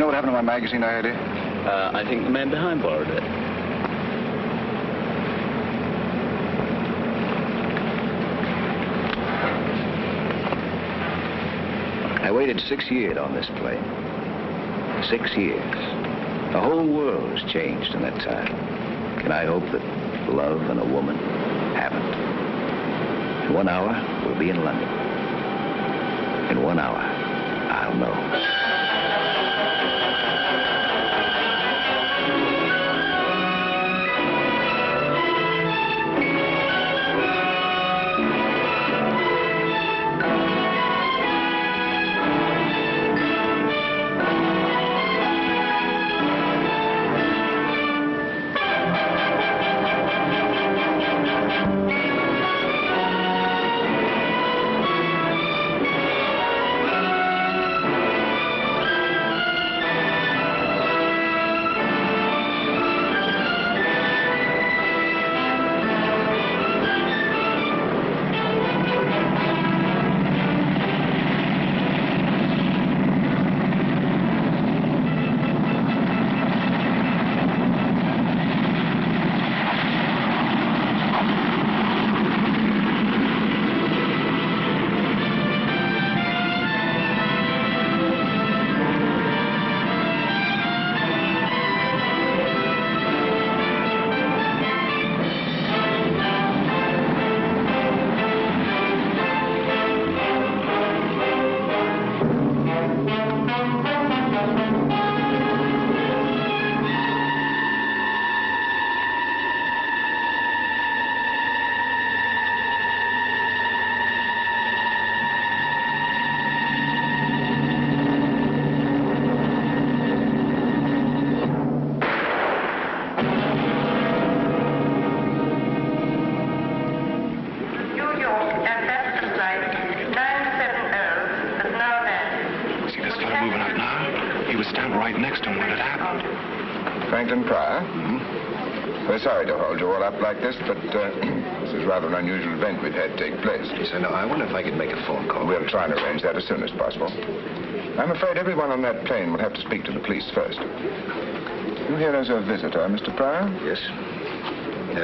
know what happened to my magazine I had here? I think the man behind borrowed it. I waited 6 years on this plane. 6 years. The whole world has changed in that time. Can I hope that love and a woman haven't? In 1 hour, we'll be in London. In 1 hour, I'll know. Sorry to hold you all up like this, but this is rather an unusual event we've had take place. Yes, I know. I wonder if I could make a phone call. We'll try and arrange that as soon as possible. I'm afraid everyone on that plane will have to speak to the police first. You here as a visitor, Mr. Pryor? Yes.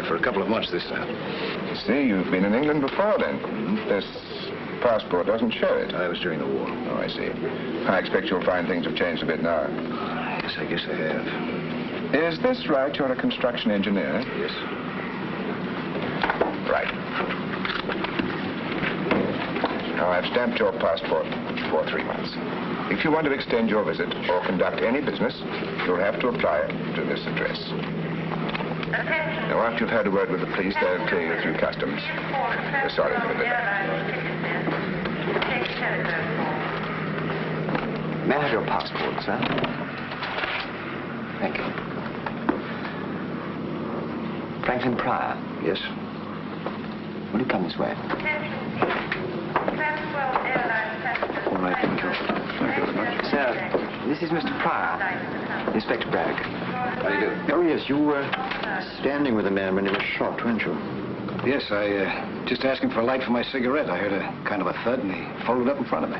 For a couple of months this time. See, you've been in England before then. This passport doesn't show it. I was during the war. Oh, I see. I expect you'll find things have changed a bit now. Yes, I guess they have. Is this right? You're a construction engineer? Yes. Right. Now, I've stamped your passport for 3 months. If you want to extend your visit or conduct any business, you'll have to apply to this address. Now, after you've had a word with the police, they'll clear you through customs. We're sorry for the delay. May I have your passport, sir? Thank you. Franklin Pryor? Yes. Will you come this way? All right, thank you. Thank you very much. Sir, this is Mr. Pryor, Inspector Braddock. How do you do? Oh, yes, you were standing with the man when he was shot, weren't you? Yes, I just asked him for a light for my cigarette. I heard a kind of a thud, and he folded up in front of me.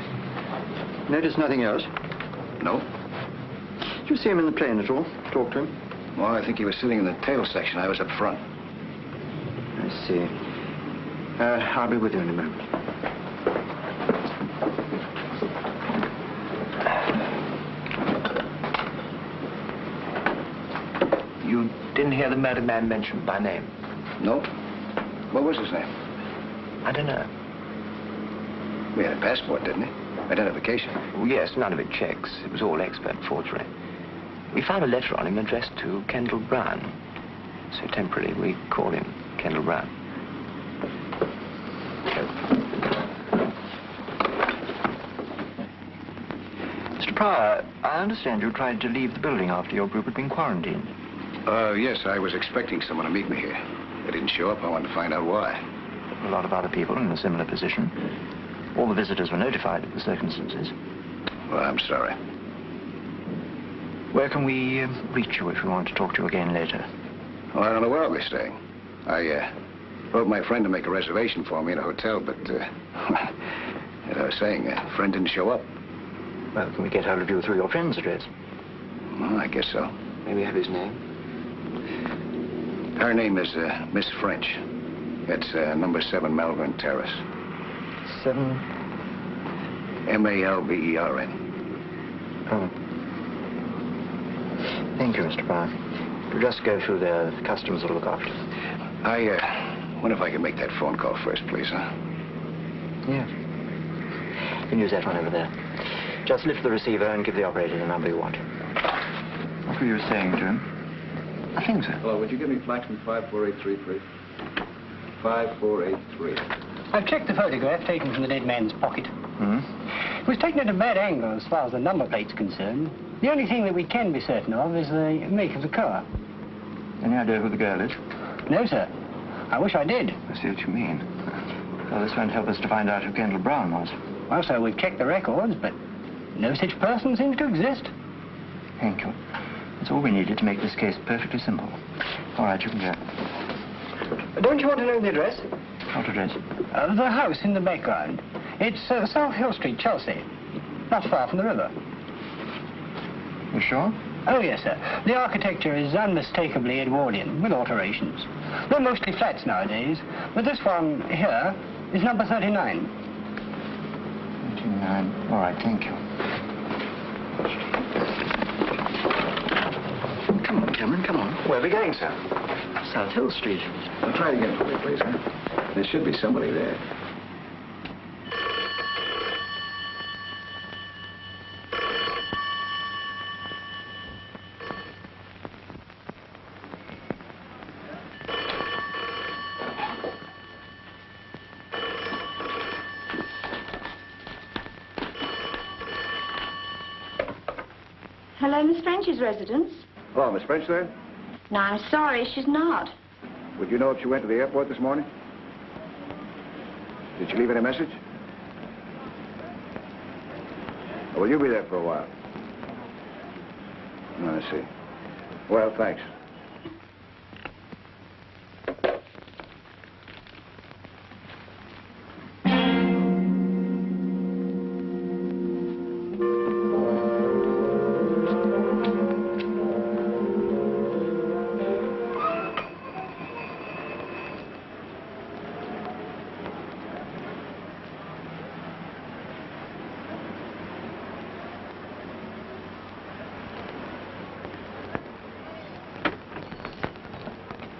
Notice nothing else? No. Did you see him in the plane at all? Talk to him? Well, I think he was sitting in the tail section. I was up front. I see. I'll be with you in a moment. You didn't hear the murdered man mentioned by name? No. What was his name? I don't know. We had a passport, didn't he? Identification. Well, yes, none of it checks. It was all expert forgery. We found a letter on him addressed to Kendal Brown. So temporarily, we call him Kendal Brown. Mr. Pryor, I understand you tried to leave the building after your group had been quarantined. Yes, I was expecting someone to meet me here. They didn't show up. I wanted to find out why. A lot of other people in a similar position. All the visitors were notified of the circumstances. Well, I'm sorry. Where can we reach you if we want to talk to you again later? Well, I don't know where I'll be staying. I wrote my friend to make a reservation for me in a hotel, but, as I was saying, a friend didn't show up. Well, can we get hold of you through your friend's address? Well, I guess so. May we have his name? Her name is Miss French. It's number 7 Malvern Terrace. 7? Malvern. Oh. Thank you, Mr. Brown. We'll just go through there. The customers will look after. I wonder if I can make that phone call first, please, huh? Yes. You can use that one over there. Just lift the receiver and give the operator the number you want. What were you saying to him? Nothing, sir. Hello, would you give me Flaxman 5483, please? 5483. I've checked the photograph taken from the dead man's pocket. Hmm? It was taken at a bad angle as far as the number plate's concerned. The only thing that we can be certain of is the make of the car. Any idea who the girl is? No, sir. I wish I did. I see what you mean. Well, this won't help us to find out who Kendal Brown was. Well, sir, we've checked the records, but no such person seems to exist. Thank you. That's all we needed to make this case perfectly simple. All right, you can go. Don't you want to know the address? What address? The house in the background. It's South Hill Street, Chelsea. Not far from the river. You sure? Oh, yes, sir. The architecture is unmistakably Edwardian, with alterations. They're mostly flats nowadays, but this one here is number 39. 39. All right, thank you. Come on, Cameron, come on. Where are we going, sir? South Hill Street. Well, try it again for me, please, huh? There should be somebody there. Hello, Miss French's residence. Hello, Miss French there? No, I'm sorry, she's not. Would you know if she went to the airport this morning? Did she leave any message? Or will you be there for a while? Oh, I see. Well, thanks.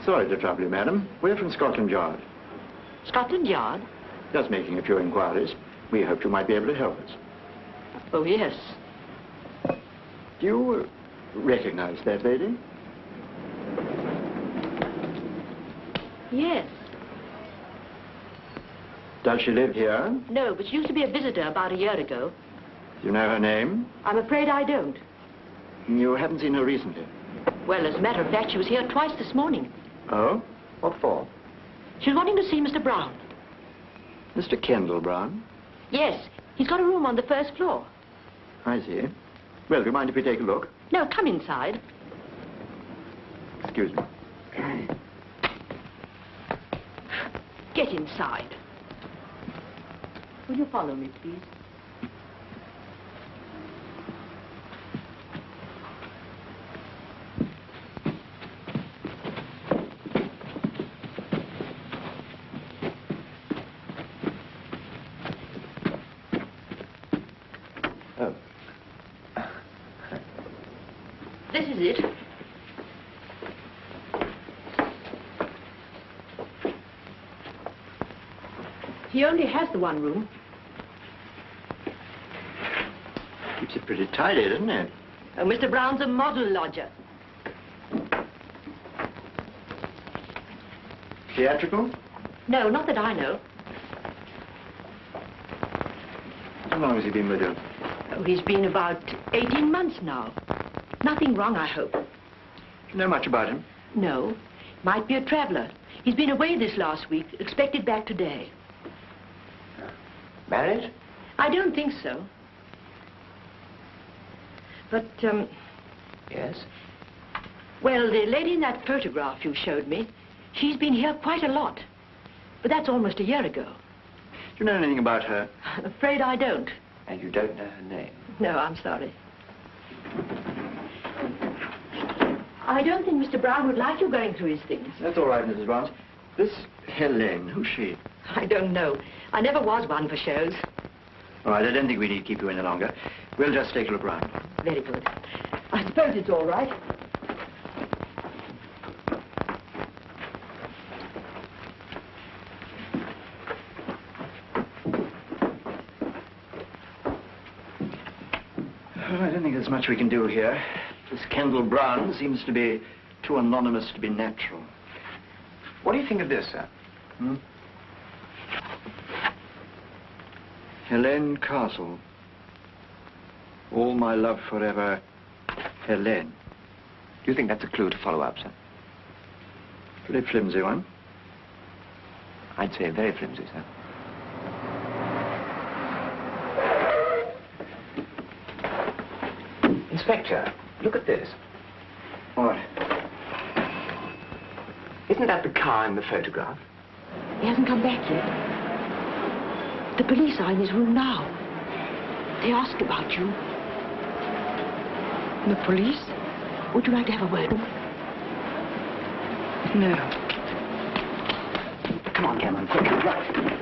Sorry to trouble you, madam. We're from Scotland Yard. Scotland Yard? Just making a few inquiries. We hoped you might be able to help us. Oh, yes. Do you recognize that lady? Yes. Does she live here? No, but she used to be a visitor about a year ago. Do you know her name? I'm afraid I don't. You haven't seen her recently? Well, as a matter of fact, she was here twice this morning. Oh? What for? She was wanting to see Mr. Brown. Mr. Kendal Brown? Yes, he's got a room on the first floor. I see. Well, do you mind if we take a look? No, come inside. Excuse me. Get inside. Will you follow me, please? This is it. He only has the one room. Keeps it pretty tidy, doesn't it? Oh, Mr. Brown's a model lodger. Theatrical? No, not that I know. How long has he been with you? Oh, he's been about 18 months now. Nothing wrong, I hope. Do you know much about him? No. Might be a traveler. He's been away this last week, expected back today. Married? I don't think so. But, Yes. well, the lady in that photograph you showed me, she's been here quite a lot. But that's almost a year ago. Do you know anything about her? I'm afraid I don't. And you don't know her name? No, I'm sorry. I don't think Mr. Brown would like you going through his things. That's all right, Mrs. Brown. This Helene, who's she? I don't know. I never was one for shows. All right, I don't think we need to keep you any longer. We'll just take a look around. Very good. I suppose it's all right. Well, I don't think there's much we can do here. This Kendal Brown seems to be too anonymous to be natural. What do you think of this, sir? Helene Castle. All my love forever, Helene. Do you think that's a clue to follow up, sir? Pretty flimsy one. I'd say very flimsy, sir. Inspector, look at this. What? Isn't that the car in the photograph? He hasn't come back yet. The police are in his room now. They ask about you. The police? Would you like to have a word with them? No. Come on, Cameron, quick, right.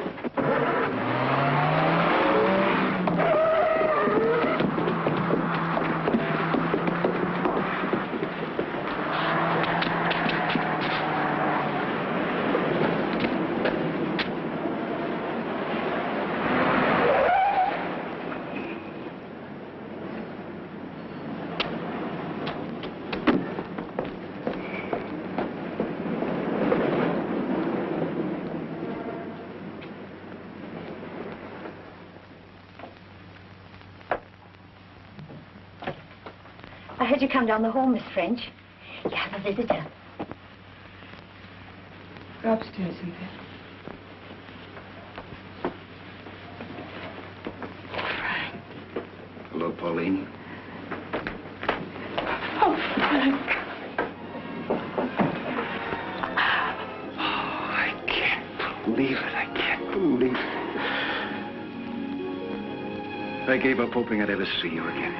I heard you come down the hall, Miss French. You have a visitor. Go upstairs, Cynthia. Frank. Hello, Pauline. Oh, Frank. Oh, I can't believe it. I can't believe it. I gave up hoping I'd ever see you again.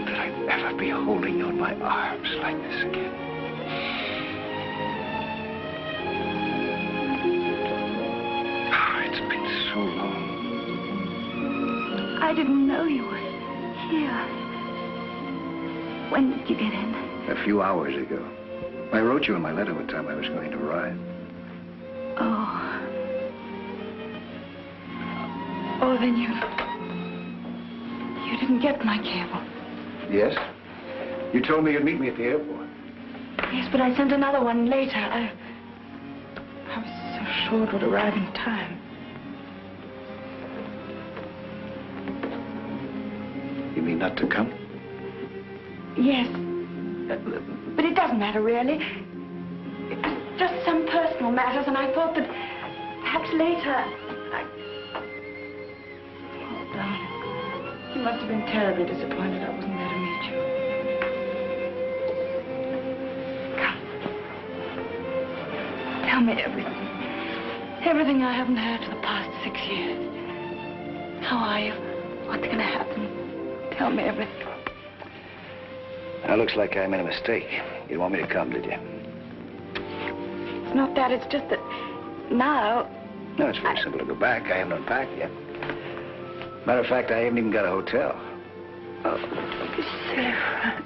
That I'd ever be holding you in my arms like this again. Oh, it's been so long. I didn't know you were here. When did you get in? A few hours ago. I wrote you in my letter what time I was going to arrive. Oh. Oh, then you didn't get my cable. Yes? You told me you'd meet me at the airport. Yes, but I sent another one later. I was so sure it would arrive in time. You mean not to come? Yes. But it doesn't matter, really. It was just some personal matters, and I thought that perhaps later Oh, darling. You must have been terribly disappointed I wasn't there to meet you. Come. Tell me everything. Everything I haven't heard for the past 6 years. How are you? What's going to happen? Tell me everything. Now, looks like I made a mistake. You didn't want me to come, did you? It's not that. It's just that now... No, it's very simple to go back. I haven't unpacked yet. Matter of fact, I haven't even got a hotel. Oh, don't be silly, Frank.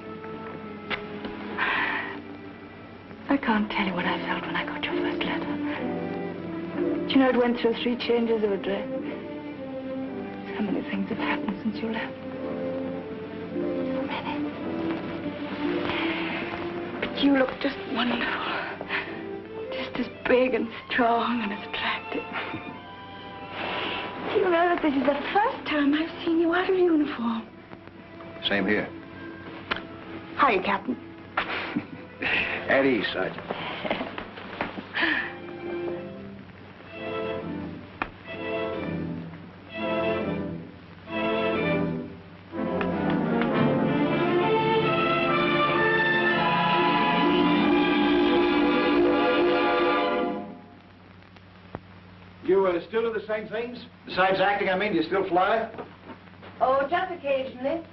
I can't tell you what I felt when I got your first letter. Do you know, it went through 3 changes of address. So many things have happened since you left. So many. But you look just wonderful. Just as big and strong and as attractive. Do you know that this is the first time I've seen you out of uniform? Same here. Hiya, Captain. At ease, Sergeant. You still do the same things? Besides acting, I mean, do you still fly? Oh, just occasionally.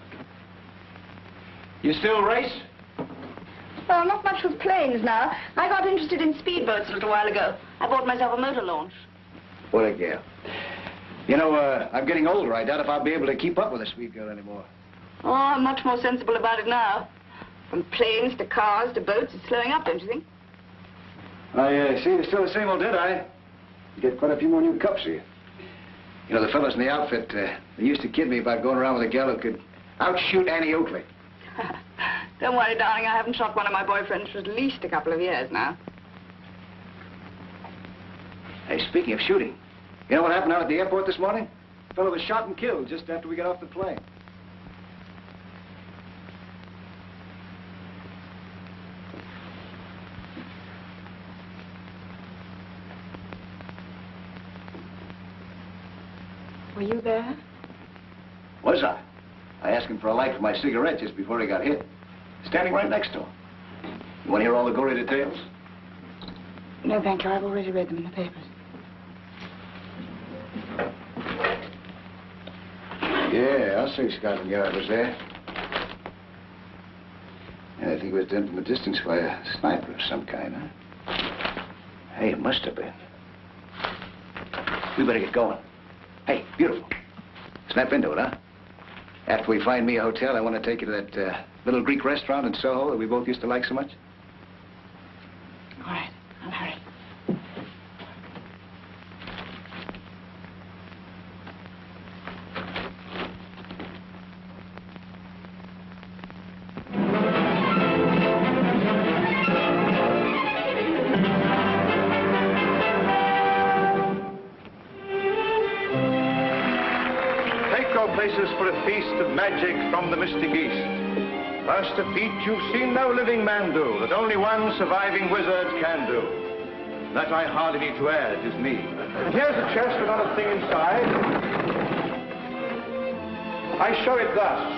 You still race? Well, not much with planes now. I got interested in speedboats a little while ago. I bought myself a motor launch. What a gal. You know, I'm getting older. I doubt if I'll be able to keep up with a sweet girl anymore. Oh, I'm much more sensible about it now. From planes to cars to boats, it's slowing up, don't you think? I see. You're still the same old Deadeye. You get quite a few more new cups here. You know, the fellows in the outfit, they used to kid me about going around with a gal who could outshoot Annie Oakley. Don't worry, darling. I haven't shot one of my boyfriends for at least a couple of years now. Hey, speaking of shooting, you know what happened out at the airport this morning? A fellow was shot and killed just after we got off the plane. Were you there? Was I? I asked him for a light for my cigarette just before he got hit. Standing right next to him. You want to hear all the gory details? No, thank you. I've already read them in the papers. Yeah, I'll say Scotland Yard was there. And I think it was done from a distance by a sniper of some kind, huh? Hey, it must have been. We better get going. Hey, beautiful. Snap into it, huh? After we find me a hotel, I want to take you to that little Greek restaurant in Soho that we both used to like so much. All right, I'll hurry. Places for a feast of magic from the mystic East. First a feat you've seen no living man do, that only one surviving wizard can do. That I hardly need to add is me. And here's a chest with not a thing inside. I show it thus,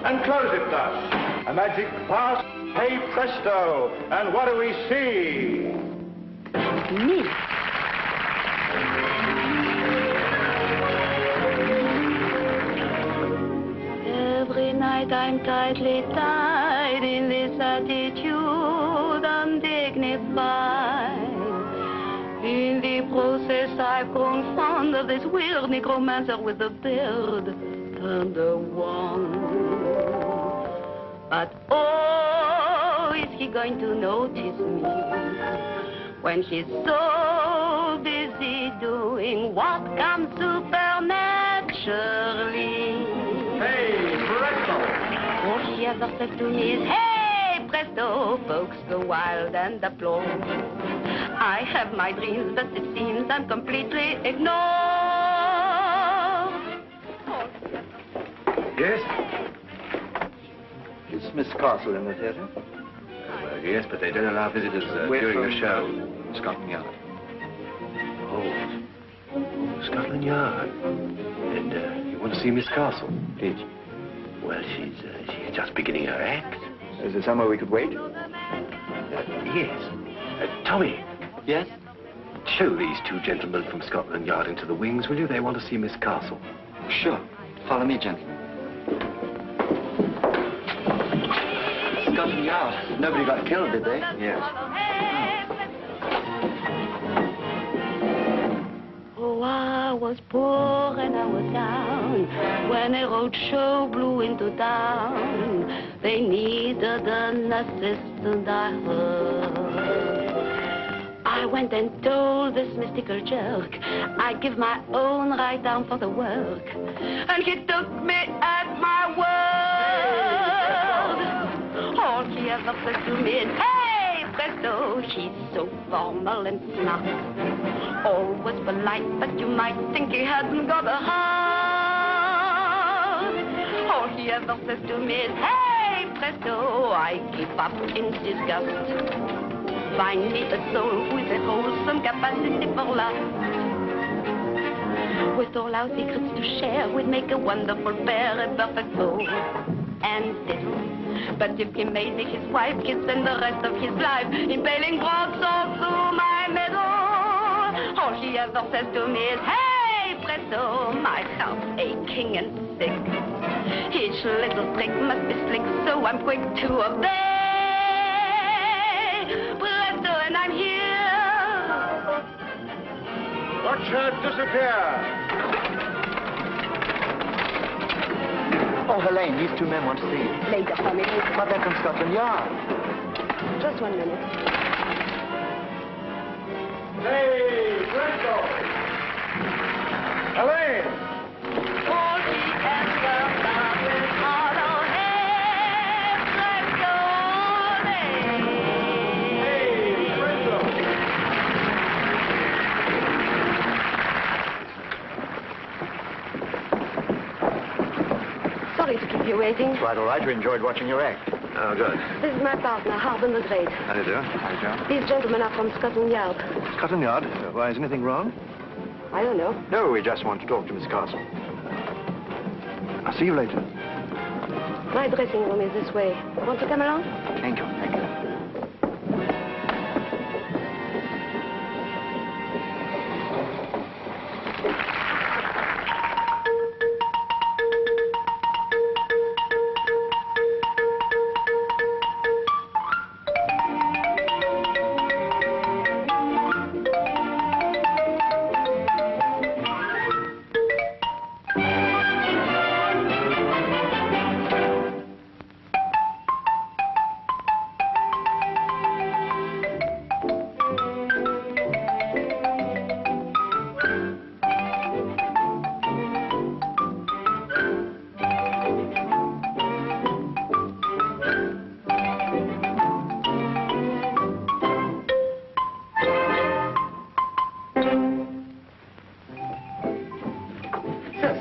and close it thus. A magic pass, hey presto, and what do we see? Me. Every night I'm tightly tied in this attitude, undignified. In the process I've grown fond of this weird necromancer with a beard and a wand. But oh, is he going to notice me when she's so busy doing what comes supernaturally? Hey, presto! All she ever says to me is, hey, presto! Folks go wild and applaud. I have my dreams, but it seems I'm completely ignored. Yes? Is Miss Castle in the theatre? Well, yes, but they don't allow visitors during the show. Scotland Yard. Oh, Scotland Yard. And you want to see Miss Castle? Please. Well, she's just beginning her act. Is there somewhere we could wait? Yes. Tommy. Yes? Show these two gentlemen from Scotland Yard into the wings, will you? They want to see Miss Castle. Sure. Follow me, gentlemen. Scotland Yard. Nobody got killed, did they? Yes. Oh, I was poor and I was down when a road show blew into town. They needed an assistant, I heard. I went and told this mystical jerk I'd give my own right arm for the work. And he took me at my word. All she ever said to me is, hey, presto, she's so formal and smart. Always polite, but you might think he hadn't got a heart. All he ever says to me is, hey, presto, I give up in disgust. Find me a soul with a wholesome capacity for love. With all our secrets to share, we'd make a wonderful pair, a perfect bow and fiddle. But if he made me his wife, he'd spend the rest of his life impaling broadswords through my middle. All she ever says to me is, hey, presto, my heart's aching and sick. Each little trick must be slick, so I'm quick to obey. Presto, and I'm here. Watch her disappear. Oh, Helene, these two men want to see you. Later, for me. But they're from Scotland Yard. Just 1 minute. Hey, Presto! Helene! Sorry to keep you waiting. Quite all right. You enjoyed watching your act. Oh, good. This is my partner, Harbin the Great. How do you do? How do you do? These gentlemen are from Scotland Yard. Scotland Yard? Why, is anything wrong? I don't know. No, we just want to talk to Miss Castle. I'll see you later. My dressing room is this way. Want to come along? Thank you. Thank you.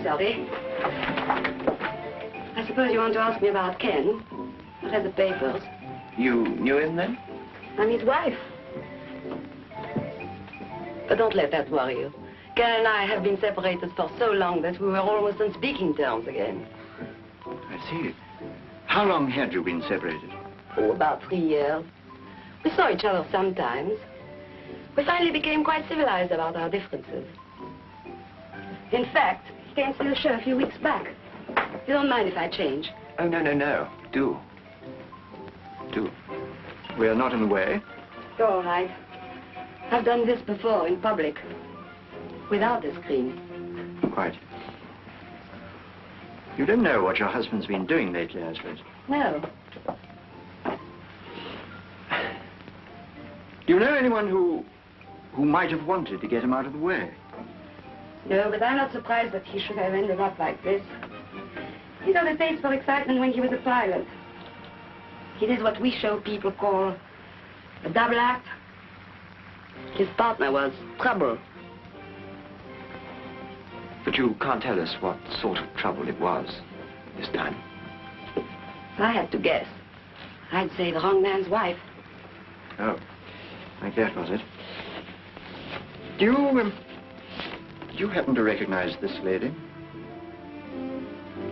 Sorry. I suppose you want to ask me about Ken. I read the papers. You knew him then? I'm his wife. But don't let that worry you. Ken and I have been separated for so long that we were almost on speaking terms again. I see. How long had you been separated? Oh, about 3 years. We saw each other sometimes. We finally became quite civilized about our differences. In fact, he came to the show a few weeks back. You don't mind if I change? Oh, no, no, no. Do. Do. We are not in the way. You're all right. I've done this before in public. Without a screen. Quite. You don't know what your husband's been doing lately, I suppose. No. Do you know anyone who might have wanted to get him out of the way? No, but I'm not surprised that he should have ended up like this. He got a taste for excitement when he was a pilot. He did what we show people call a double act. His partner was trouble. But you can't tell us what sort of trouble it was this time. If I had to guess, I'd say the wrong man's wife. Oh, like that, was it? Do you happen to recognize this lady?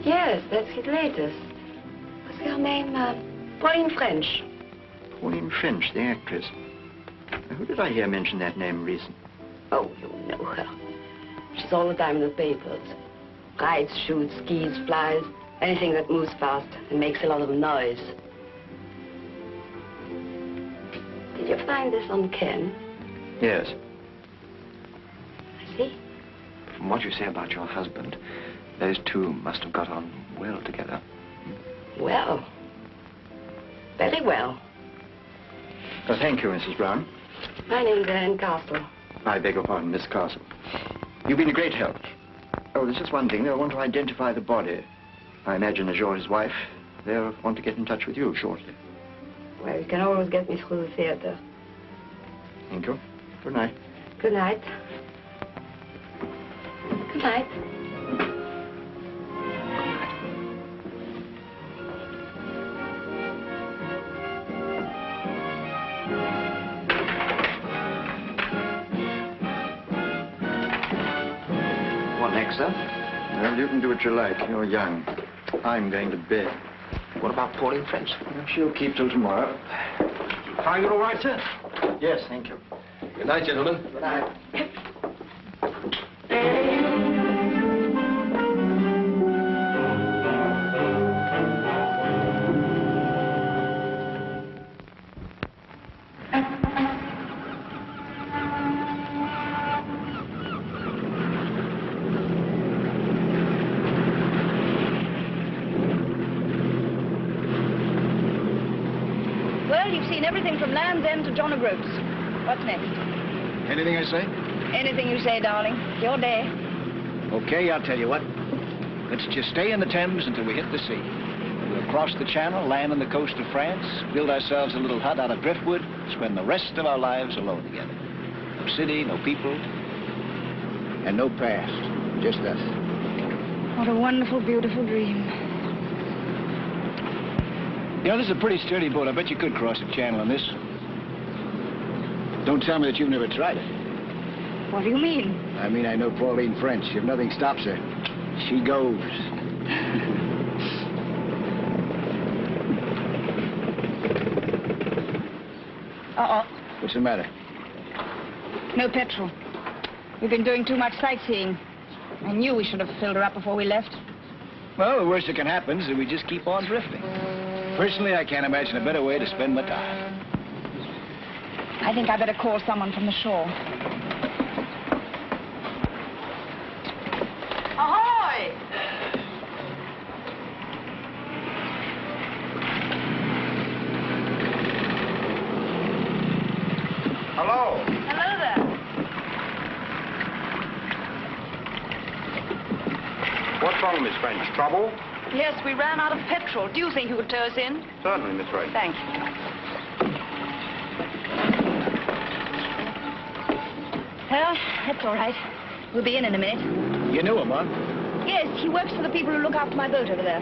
Yes, that's his latest. What's her name? Pauline French. Pauline French, the actress. Who did I hear mention that name recently? Oh, you know her. She's all the time in the papers. Rides, shoots, skis, flies, anything that moves fast and makes a lot of noise. Did you find this on Ken? Yes. I see. From what you say about your husband, those two must have got on well together. Well. Very well. Well, thank you, Mrs. Brown. My name's Helene Castle. I beg your pardon, Miss Castle. You've been a great help. Oh, there's just one thing. They'll want to identify the body. I imagine as you're his wife, they'll want to get in touch with you shortly. Well, you can always get me through the theater. Thank you. Good night. Good night. Good night. What next, sir? Well, you can do what you like. You're young. I'm going to bed. What about Pauline French? Well, she'll keep till tomorrow. Find it all right, sir? Yes, thank you. Good night, gentlemen. Good night. seen everything from Land's End to John O'Groats. What's next? Anything I say? Anything you say, darling. It's your day. Okay, I'll tell you what. Let's just stay in the Thames until we hit the sea. We'll cross the Channel, land on the coast of France, build ourselves a little hut out of driftwood, spend the rest of our lives alone together. No city, no people, and no past. Just us. What a wonderful, beautiful dream. You know, this is a pretty sturdy boat. I bet you could cross the Channel on this. Don't tell me that you've never tried it. What do you mean? I mean, I know Pauline French. If nothing stops her, she goes. Uh-oh. What's the matter? No petrol. We've been doing too much sightseeing. I knew we should have filled her up before we left. Well, the worst that can happen is that we just keep on drifting. Personally, I can't imagine a better way to spend my time. I think I better call someone from the shore. Ahoy! Hello. Hello there. What's wrong, Miss French? Trouble? Yes, we ran out of petrol. Do you think you could tow us in? Certainly, Miss French. Thanks. Well, that's all right. We'll be in a minute. You knew him, huh? Yes, he works for the people who look after my boat over there.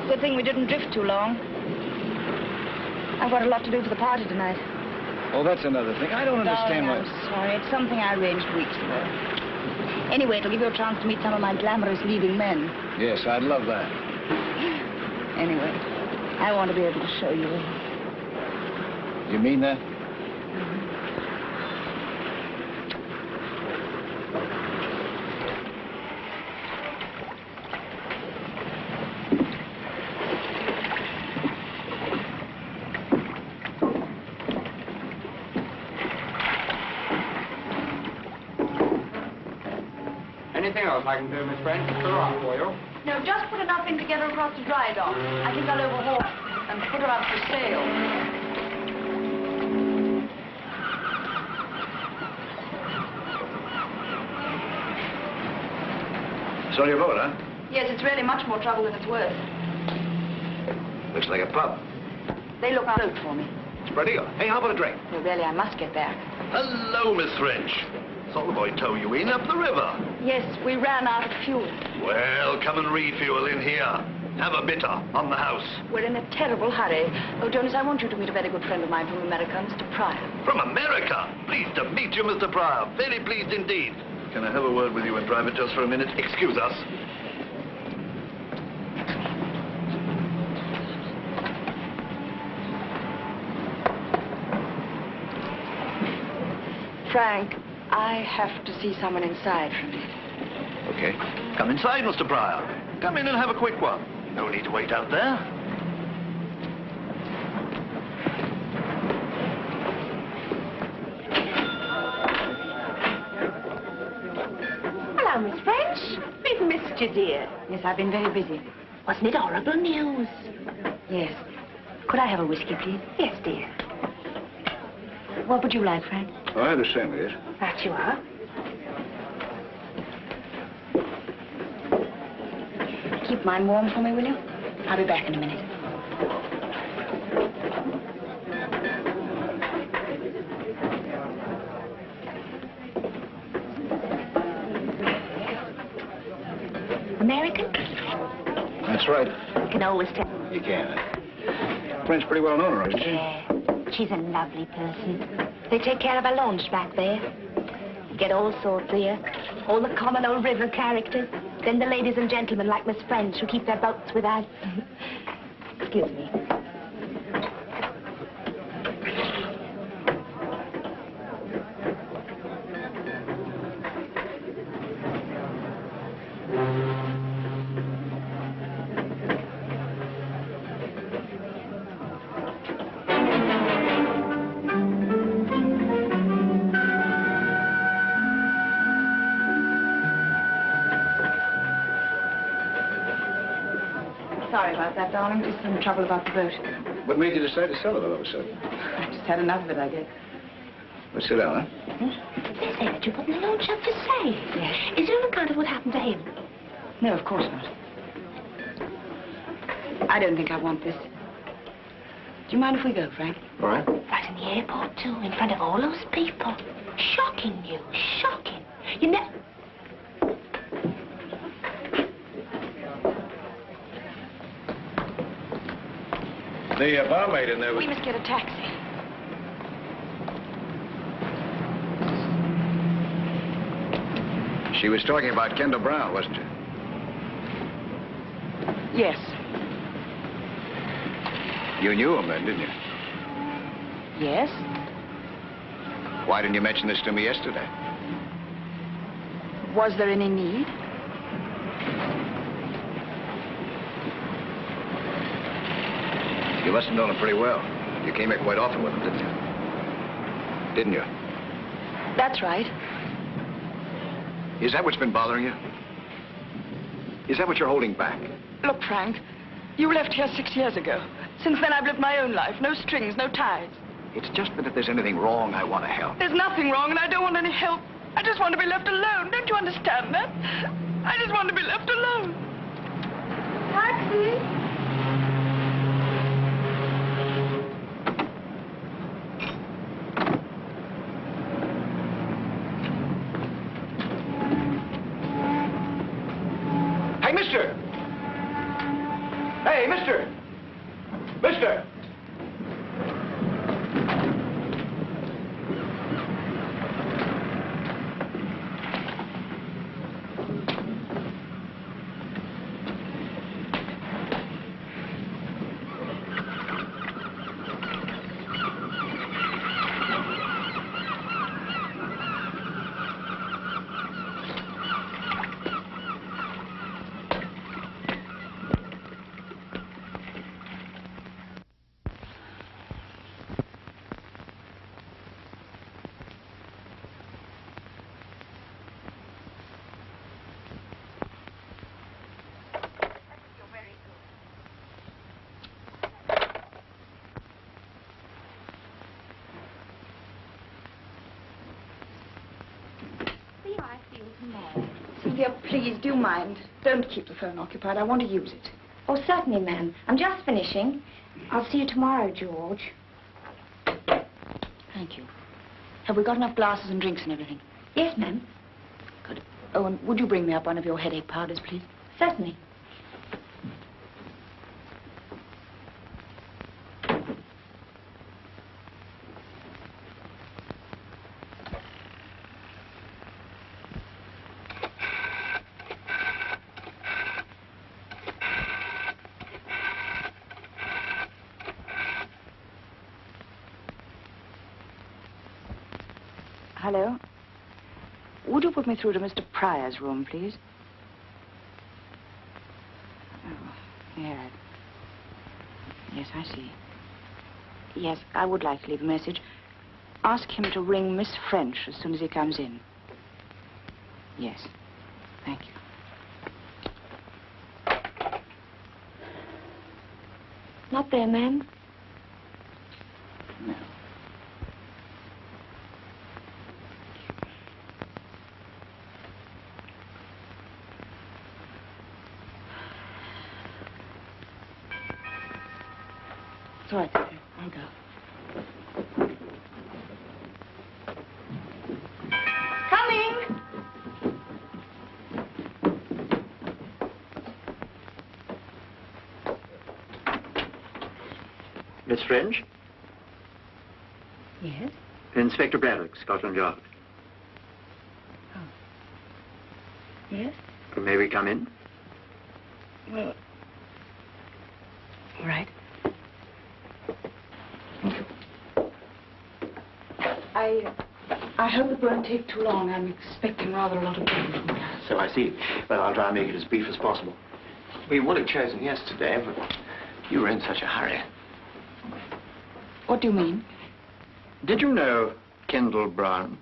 Good thing we didn't drift too long. I've got a lot to do for the party tonight. Oh, that's another thing. I don't understand Darling, I'm sorry. It's something I arranged weeks ago. Anyway, it'll give you a chance to meet some of my glamorous leading men. Yes, I'd love that. Anyway, I want to be able to show you. You mean that? Anything else I can do, Miss French? Put her up for you. No, just put enough in to get her across the dry dock. I think I'll overhaul her and put her up for sale. It's on your boat, huh? Yes, it's really much more trouble than it's worth. Looks like a pub. They look out for me. Spread eagle. Hey, how about a drink? Well, really, I must get back. Hello, Miss French. Saw the boy tow you in up the river. Yes, we ran out of fuel. Well, come and refuel in here. Have a bitter on the house. We're in a terrible hurry. Oh, Jonas, I want you to meet a very good friend of mine from America, Mr. Pryor. From America? Pleased to meet you, Mr. Pryor. Very pleased indeed. Can I have a word with you in private just for a minute? Excuse us. Frank, I have to see someone inside for a minute. Okay. Come inside, Mr. Pryor. Come in and have a quick one. No need to wait out there. Hello, Miss French. We've missed you, dear. Yes, I've been very busy. Wasn't it horrible news? Yes. Could I have a whiskey, please? Yes, dear. What would you like, Frank? Oh, I understand, yes. That you are. Keep mine warm for me, will you? I'll be back in a minute. American? That's right. You can always tell. You can. French pretty well known around, isn't she? Yeah. She's a lovely person. They take care of our launch back there. You get all sorts here. All the common old river characters. Then the ladies and gentlemen like Miss French who keep their boats with us. Excuse me. Sorry about that, darling. Just some trouble about the boat. What made you decide to sell it all of a sudden? I just had enough of it, I guess. Well, sit down, huh? They say that you put the launch up for sale. Yes. Is it on account of what happened to him? No, of course not. I don't think I want this. Do you mind if we go, Frank? All right. Right in the airport, too, in front of all those people. Shocking news, shocking. You never... The barmaid in there was... We must get a taxi. She was talking about Kendal Brown, wasn't she? Yes. You knew him then, didn't you? Yes? Why didn't you mention this to me yesterday? Was there any need? You must have known him pretty well. You came here quite often with him, didn't you? Didn't you? That's right. Is that what's been bothering you? Is that what you're holding back? Look, Frank, you left here 6 years ago. Since then, I've lived my own life. No strings, no ties. It's just that if there's anything wrong, I want to help. There's nothing wrong, and I don't want any help. I just want to be left alone. Don't you understand that? I just want to be left alone. Taxi! Hey, mister! Hey, mister! Mister! Cynthia, please, do mind. Don't keep the phone occupied. I want to use it. Oh, certainly, ma'am. I'm just finishing. I'll see you tomorrow, George. Thank you. Have we got enough glasses and drinks and everything? Yes, ma'am. Good. Oh, and would you bring me up one of your headache powders, please? Certainly. Hello? Would you put me through to Mr. Pryor's room, please? Oh, yeah. Yes, I see. Yes, I would like to leave a message. Ask him to ring Miss French as soon as he comes in. Yes. Thank you. Not there, ma'am. No. It's all right, Cynthia. I'll go. Coming! Miss French? Yes? Inspector Braddock, Scotland Yard. Oh. Yes? May we come in? Well, all right. I hope it won't take too long. I'm expecting rather a lot of people from here. So I see. Well, I'll try and make it as brief as possible. We would have chosen yesterday, but you were in such a hurry. What do you mean? Did you know Kendal Brown?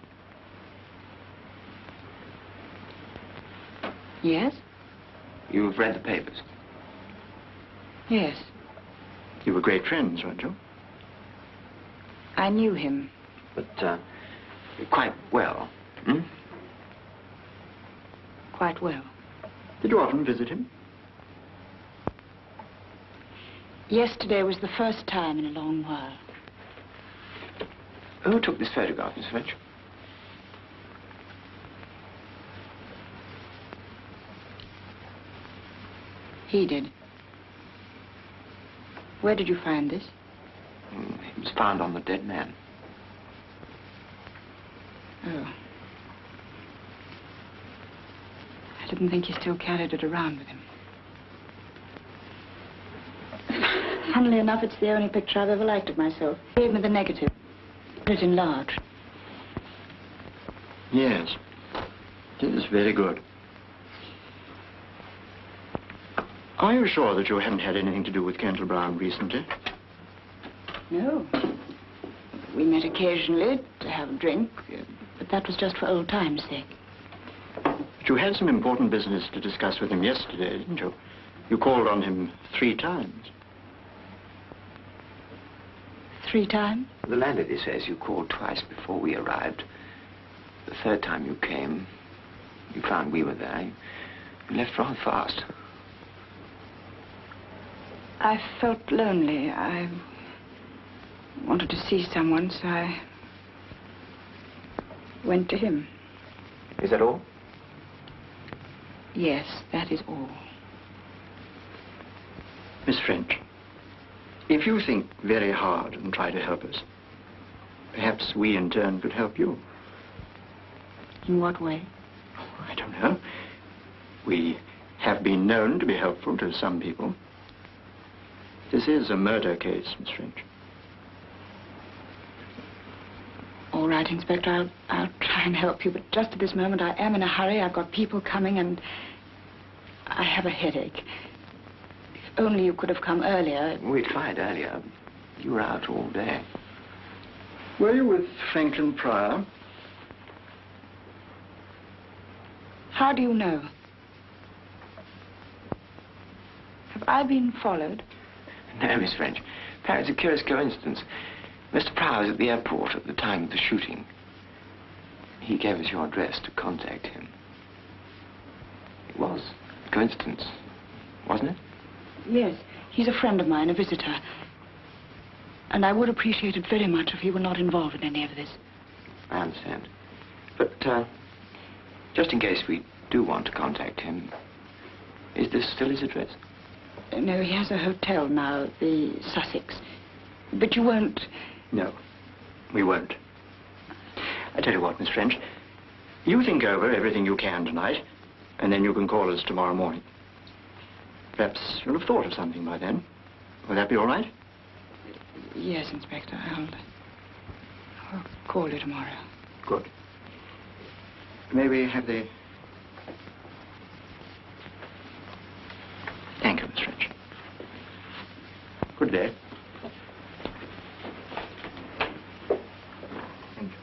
Yes? You've read the papers. Yes. You were great friends, weren't you? I knew him. But, quite well, hmm? Quite well. Did you often visit him? Yesterday was the first time in a long while. Who took this photograph, Miss French? He did. Where did you find this? It was found on the dead man. Oh. I didn't think he still carried it around with him. Funnily enough, it's the only picture I've ever liked of myself. He gave me the negative. Put it in large. Yes. It is very good. Are you sure that you haven't had anything to do with Kendal Brown recently? No. We met occasionally to have a drink, but that was just for old time's sake. But you had some important business to discuss with him yesterday, didn't you? You called on him 3 times. 3 times? The landlady says you called twice before we arrived. The 3rd time you came, you found we were there. You left rather fast. I felt lonely. I wanted to see someone, so I went to him. Is that all? Yes, that is all. Miss French, if you think very hard and try to help us, perhaps we in turn could help you. In what way? Oh, I don't know. We have been known to be helpful to some people. This is a murder case, Miss French. All right, Inspector, I'll try and help you, but just at this moment I am in a hurry. I've got people coming and I have a headache. If only you could have come earlier. We tried earlier. You were out all day. Were you with Franklin Pryor? How do you know? Have I been followed? No, Miss French. In fact, it's a curious coincidence. Mr. Pryor was at the airport at the time of the shooting. He gave us your address to contact him. It was a coincidence, wasn't it? Yes. He's a friend of mine, a visitor. And I would appreciate it very much if he were not involved in any of this. I understand. But, just in case we do want to contact him, is this still his address? No, he has a hotel now, the Sussex. But you won't... No, we won't. I tell you what, Miss French, you think over everything you can tonight, and then you can call us tomorrow morning. Perhaps you'll have thought of something by then. Will that be all right? Yes, Inspector. I'll call you tomorrow. Good. May we have the... Thank you, Miss French. Good day. Thank you.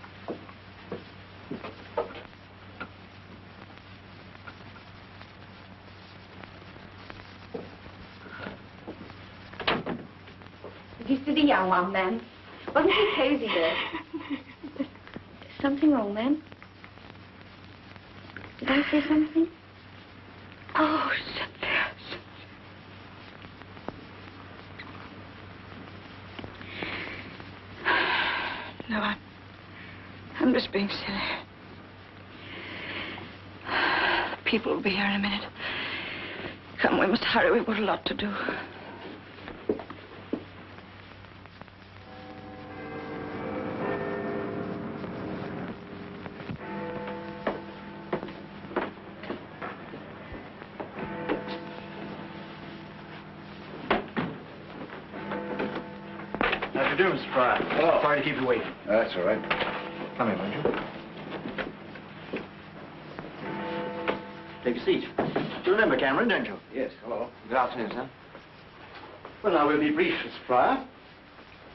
Did you see the young one, then? Wasn't he cozy there? Something wrong, then? Did I say something? Oh, Cynthia. No, I'm just being silly. People will be here in a minute. Come, we must hurry. We've got a lot to do. How do you do, Mr. Pryor? Oh. Sorry to keep you waiting. That's all right. Come in, won't you? Take a seat. You remember Cameron, don't you? Yes, hello. Good afternoon, sir. Well, now, we'll be brief, Mr. Pryor.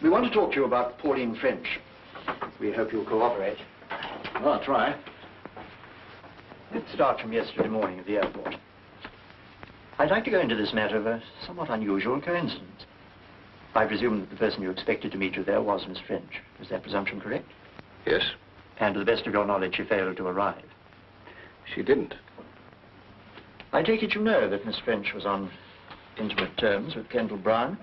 We want to talk to you about Pauline French. We hope you'll cooperate. Well, I'll try. Let's start from yesterday morning at the airport. I'd like to go into this matter of a somewhat unusual coincidence. I presume that the person you expected to meet you there was Miss French. Is that presumption correct? Yes. And to the best of your knowledge, she failed to arrive. She didn't. I take it you know that Miss French was on intimate terms with Kendal Brown,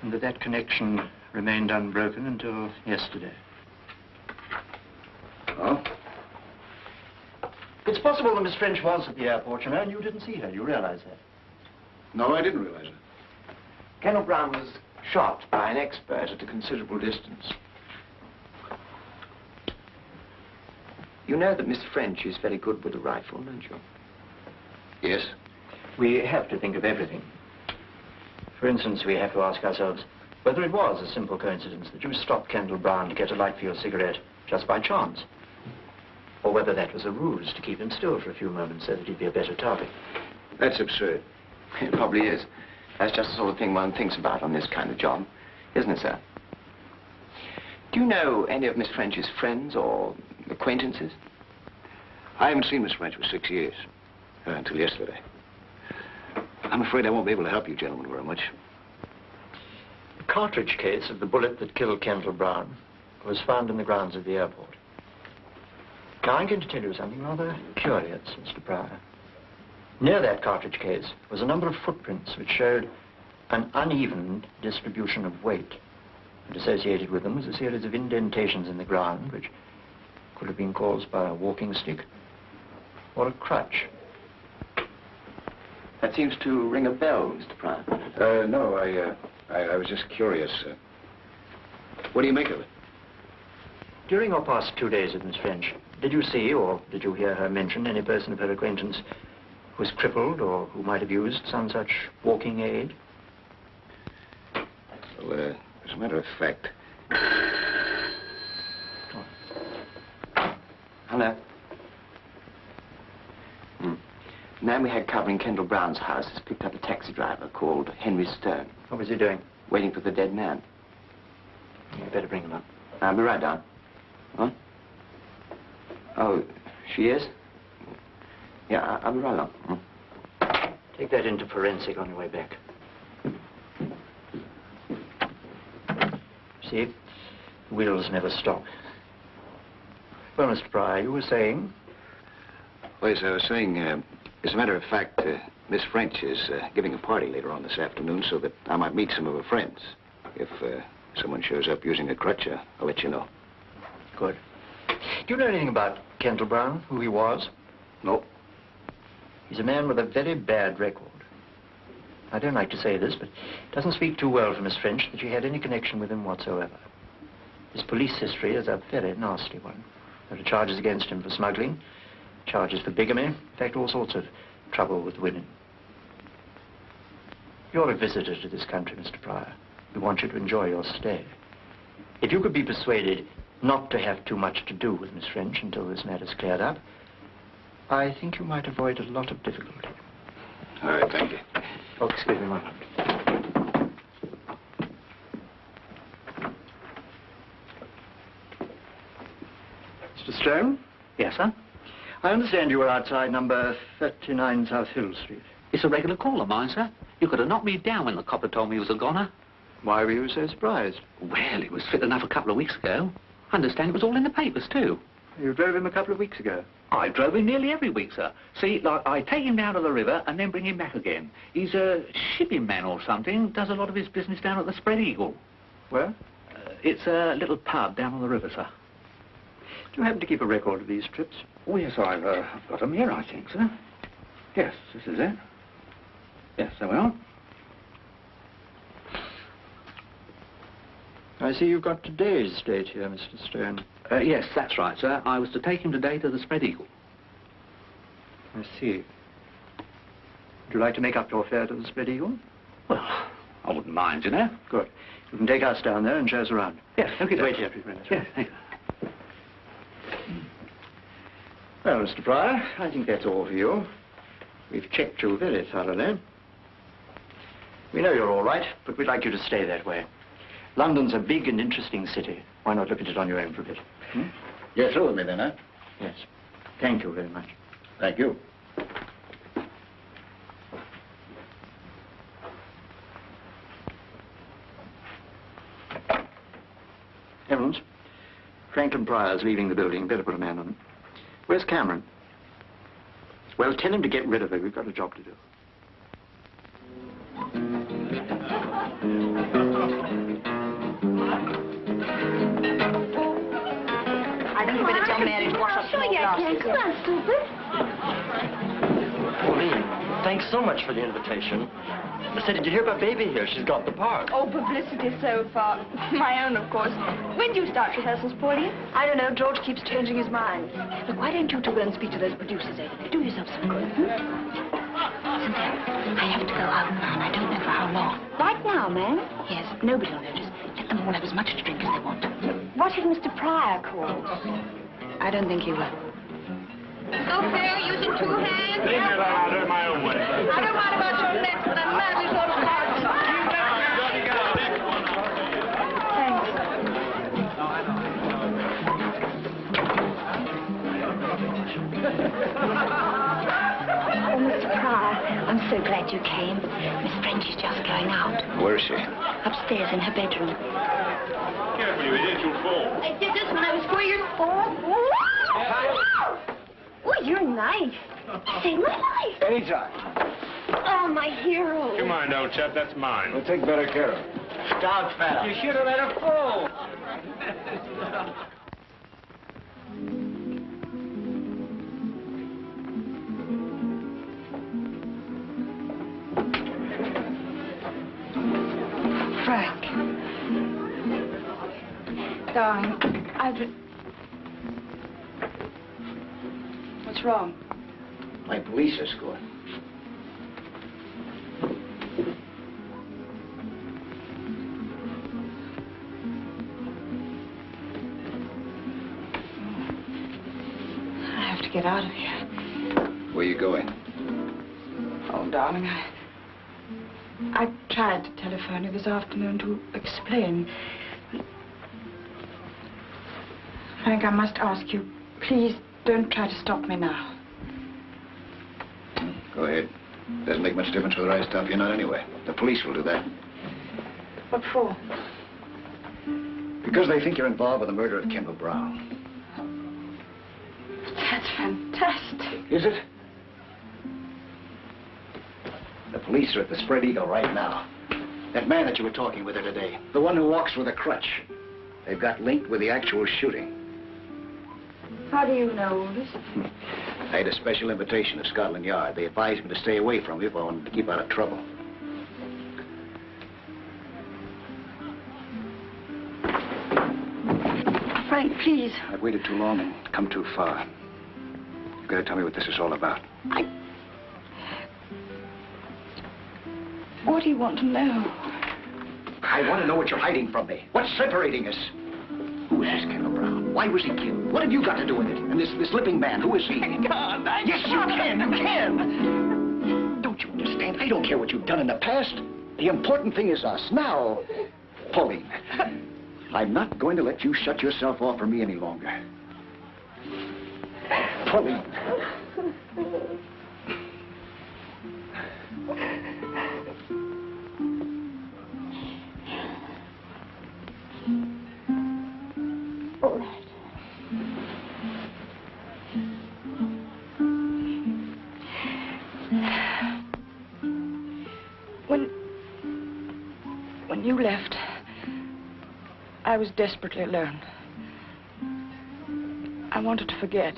and that that connection remained unbroken until yesterday. Oh? It's possible that Miss French was at the airport, you know, and you didn't see her. You realize that? No, I didn't realize it. Kendal Brown was shot by an expert at a considerable distance. You know that Miss French is very good with a rifle, don't you? Yes. We have to think of everything. For instance, we have to ask ourselves whether it was a simple coincidence that you stopped Kendal Brown to get a light for your cigarette just by chance, or whether that was a ruse to keep him still for a few moments so that he'd be a better target. That's absurd. It probably is. That's just the sort of thing one thinks about on this kind of job, isn't it, sir? Do you know any of Miss French's friends or acquaintances? I haven't seen Miss French for 6 years, until yesterday. I'm afraid I won't be able to help you gentlemen very much. The cartridge case of the bullet that killed Kendal Brown was found in the grounds of the airport. Now, I'm going to tell you something rather curious, Mr. Pryor. Near that cartridge case was a number of footprints which showed an uneven distribution of weight. And associated with them was a series of indentations in the ground which could have been caused by a walking stick or a crutch. That seems to ring a bell, Mr. Pryor. No, I was just curious. What do you make of it? During your past 2 days with Miss French, did you see or did you hear her mention any person of her acquaintance who was crippled or who might have used some such walking aid? Well, as a matter of fact... Hello. The man we had covering Kendal Brown's house has picked up a taxi driver called Henry Stone. What was he doing? Waiting for the dead man. You better bring him up. I'll be right down. Huh? Oh, she is? Yeah, I'll be right along. Take that into forensic on your way back. See, the wheels never stop. Well, Mr. Pryor, you were saying? Well, as I was saying, as a matter of fact, Miss French is giving a party later on this afternoon so that I might meet some of her friends. If someone shows up using a crutch, I'll let you know. Good. Do you know anything about Kendal Brown, who he was? No. He's a man with a very bad record. I don't like to say this, but it doesn't speak too well for Miss French that she had any connection with him whatsoever. His police history is a very nasty one. There are charges against him for smuggling, charges for bigamy, in fact, all sorts of trouble with women. You're a visitor to this country, Mr. Pryor. We want you to enjoy your stay. If you could be persuaded not to have too much to do with Miss French until this matter's cleared up, I think you might avoid a lot of difficulty. All right, thank you. Oh, excuse me one moment. Mr. Stone? Yes, sir? I understand you were outside number 39 South Hill Street. It's a regular call of mine, sir. You could have knocked me down when the copper told me he was a goner. Why were you so surprised? Well, it was fit enough a couple of weeks ago. I understand it was all in the papers, too. You drove him a couple of weeks ago. I drove him nearly every week, sir. See, like, I take him down to the river and then bring him back again. He's a shipping man or something, does a lot of his business down at the Spread Eagle. Where? It's a little pub down on the river, sir. Do you happen to keep a record of these trips? Oh, yes, I've got them here, I think, sir. Yes, this is it. Yes, there we are. I see you've got today's date here, Mr. Stone. Yes, that's right, sir. I was to take him today to the Spread Eagle. I see. Would you like to make up your fare to the Spread Eagle? Well, I wouldn't mind, you know. Good. You can take us down there and show us around. Yes, okay. Wait here, please. Yes, thank you. Well, Mr. Pryor, I think that's all for you. We've checked you very thoroughly. We know you're all right, but we'd like you to stay that way. London's a big and interesting city. Why not look at it on your own for a bit? You're through with me then, huh? Yes. Thank you very much. Thank you. Franklin Pryor's leaving the building. Better put a man on him. Where's Cameron? Well, tell him to get rid of her. We've got a job to do. I think you better tell Mary to wash up some more glasses. Come on, stupid. Pauline, thanks so much for the invitation. I said, did you hear about Baby here? She's got the part. Oh, publicity so far. My own, of course. When do you start rehearsals, Pauline? I don't know. George keeps changing his mind. Look, why don't you two go and speak to those producers over there? Do yourself some good. Cynthia, I have to go out now, and I don't know for how long. Right now, ma'am? Yes, nobody will notice. Let them all have as much to drink as they want. What if Mr. Pryor calls? I don't think he will. So fair, using two hands. Leave me alone, I'll do it my own way. I don't mind about your neck, but I'm madly sort of hard. Oh, Mr. Pryor, I'm so glad you came. Miss French is just going out. Where is she? Upstairs in her bedroom. Careful, you idiot, you'll fall. I did this when I was 4 years old. Oh, you're nice. Saved my life. Anytime. Oh, my hero. You mind, old chap, that's mine. We'll take better care of her. Stop, fella. You should have let her fall. Frank. Darling, What's wrong? My police escort. I have to get out of here. Where are you going? Oh, darling, I tried to telephone you this afternoon to explain. Frank, I must ask you, please don't try to stop me now. Go ahead. Doesn't make much difference whether I stop you or not anyway. The police will do that. What for? Because they think you're involved with the murder of Kendal Brown. That's fantastic. Is it? The police are at the Spread Eagle right now. That man that you were talking with her today, the one who walks with a crutch, they've got linked with the actual shooting. How do you know all this? I had a special invitation to Scotland Yard. They advised me to stay away from you if I wanted to keep out of trouble. Frank, please. I've waited too long and come too far. You've got to tell me what this is all about. What do you want to know? I want to know what you're hiding from me. What's separating us? Who is this Kendal Brown? Why was he killed? What have you got to do with it? And this limping man, who is he? I can't. Yes, you can. You can. Don't you understand? I don't care what you've done in the past. The important thing is us now. Pauline, I'm not going to let you shut yourself off from me any longer. Pauline. All right. When you left, I was desperately alone. I wanted to forget.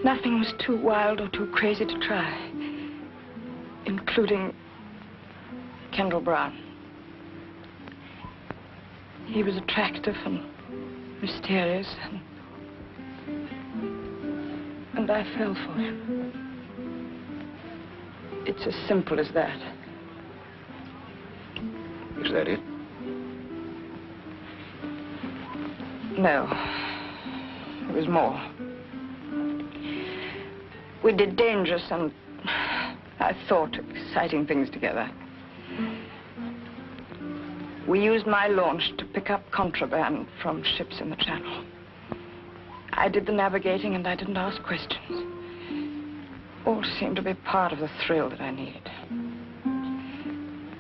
Nothing was too wild or too crazy to try, including Kendal Brown. He was attractive and mysterious, and I fell for him. It's as simple as that. Is that it? No. There was more. We did dangerous and, I thought, exciting things together. We used my launch to pick up contraband from ships in the Channel. I did the navigating and I didn't ask questions. All seemed to be part of the thrill that I needed.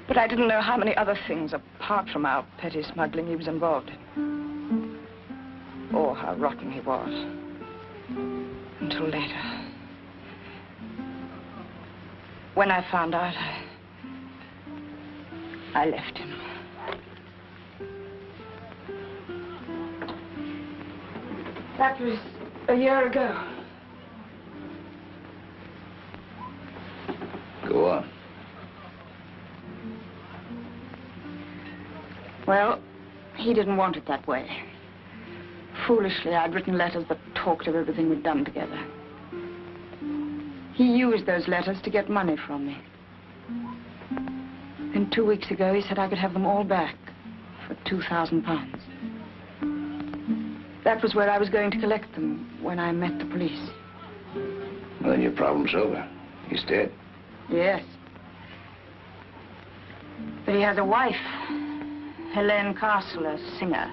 But I didn't know how many other things, apart from our petty smuggling, he was involved in. or how rotten he was. Until later. When I found out, I left him. That was a year ago. Go on. Well, he didn't want it that way. Foolishly, I'd written letters that talked of everything we'd done together. He used those letters to get money from me. Then 2 weeks ago, he said I could have them all back for £2,000. That was where I was going to collect them when I met the police. Well, then your problem's over. He's dead. Yes. But he has a wife, Helene Castle, a singer.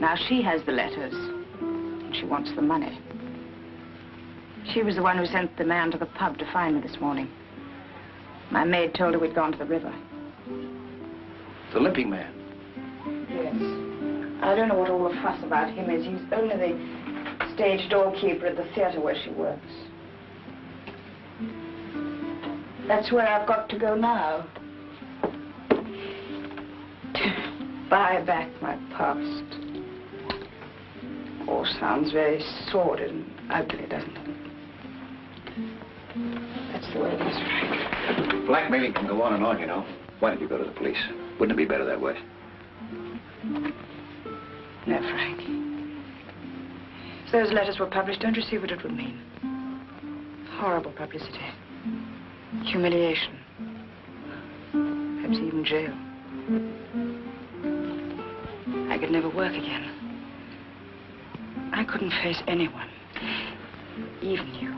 Now she has the letters, and she wants the money. She was the one who sent the man to the pub to find me this morning. My maid told her we'd gone to the river. The Limping Man. Yes. I don't know what all the fuss about him is. He's only the stage doorkeeper at the theater where she works. That's where I've got to go now. To buy back my past. All sounds very sordid and ugly, doesn't it? That's the way it is, Frank. Blackmailing can go on and on, you know. Why don't you go to the police? Wouldn't it be better that way? No, Frank. If those letters were published, don't you see what it would mean? Horrible publicity. Humiliation. Perhaps even jail. I could never work again. I couldn't face anyone. Even you.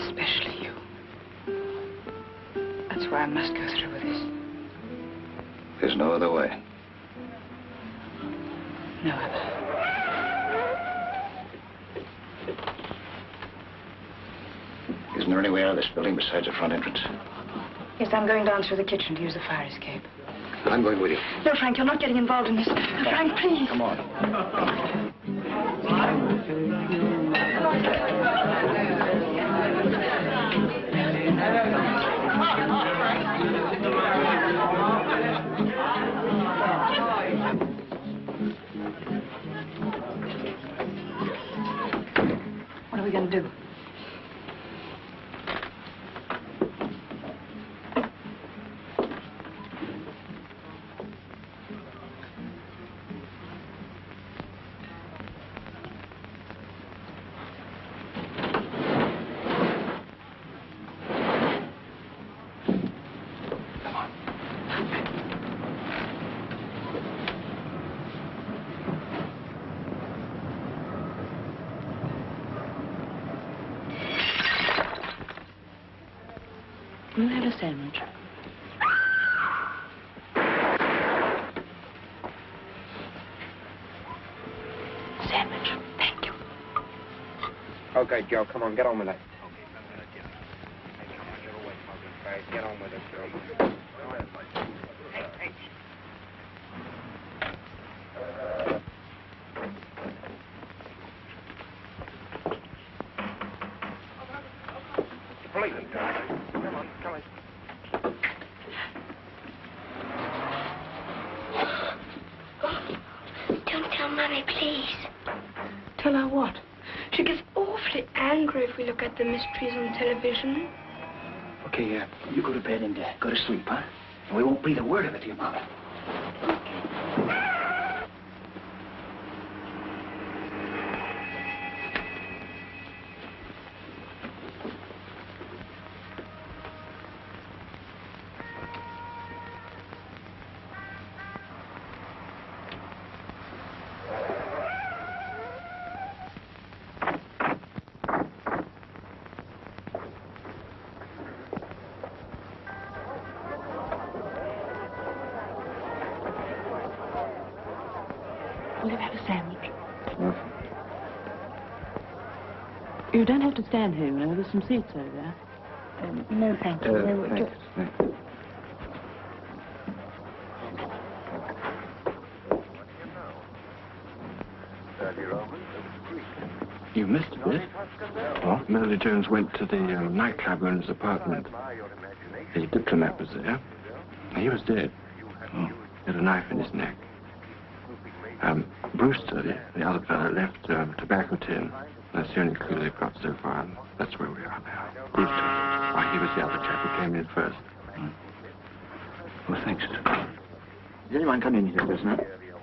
Especially you. That's why I must go through with this. There's no other way. No other. Isn't there any way out of this building besides the front entrance? Yes, I'm going down through the kitchen to use the fire escape. I'm going with you. No, Frank, you're not getting involved in this. Frank, please. Come on. What are we going to do? Will you have a sandwich? Sandwich, thank you. Okay, Joe, come on, get on with it. Get on with it, Joe. Don't tell Mummy, please. Tell her what? She gets awfully angry if we look at the mysteries on television. Okay, you go to bed and go to sleep, huh? And we won't breathe a word of it to your mother. Will you have a sandwich? You don't have to stand here, you know. There's some seats over there. No, thank you. Thanks. You missed a bit. What? Melody Jones went to the nightclub owner's apartment. The diplomat was there. He was dead. Oh. He had a knife in his neck. Brewster, the other fellow, left a tobacco tin. That's the only clue they've got so far. And that's where we are now. Brewster. Why, he was the other chap who came in first. Well, thanks. Did anyone come in here just now?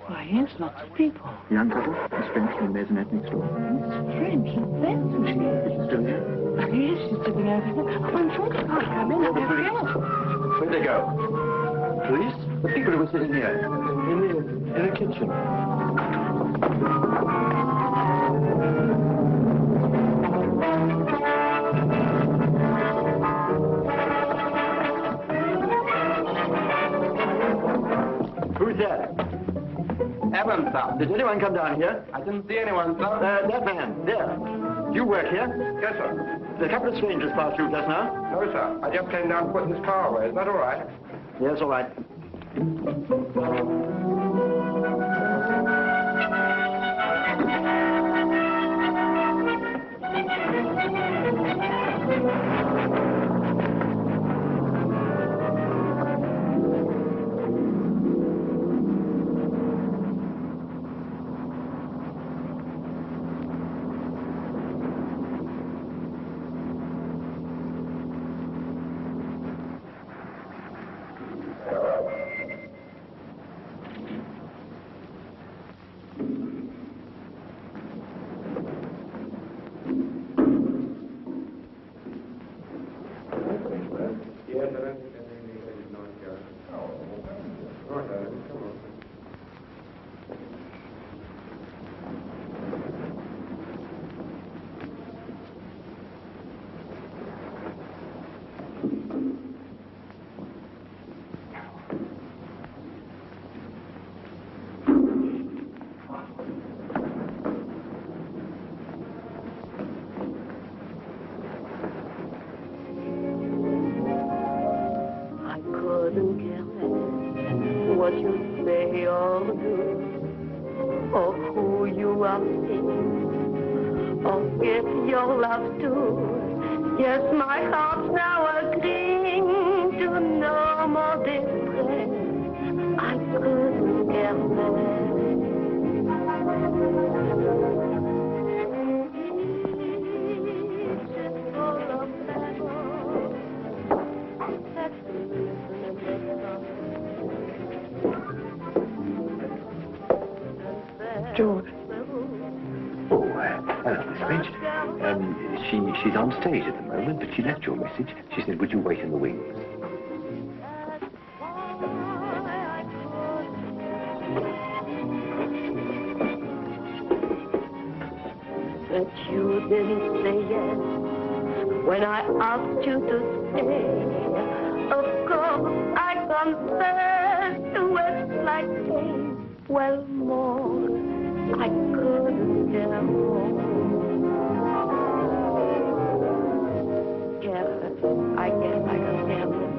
Why, yes, lots of people. The young couple, Miss French from the maisonette next door. Miss French, that's who she is. She's still here? Yes, she's sitting over there. Oh, I'm sure she can't come in. Oh, the police. Where'd they go? Police? The people who were sitting here. In the kitchen. Who's that? Evans, sir. Did anyone come down here? I didn't see anyone, sir. That man, there. You work here? Yes, sir. Did a couple of strangers pass through just now? No, sir. I just came down putting this car away. Is that all right? Yes, all right. George. Oh, hello, Miss French. She's on stage at the moment, but she left your message. She said, would you wait in the wings? But you didn't say yes when I asked you to stay. Of course, I confessed to it like pain. Well, more, I couldn't care more. Careless, I guess I got careless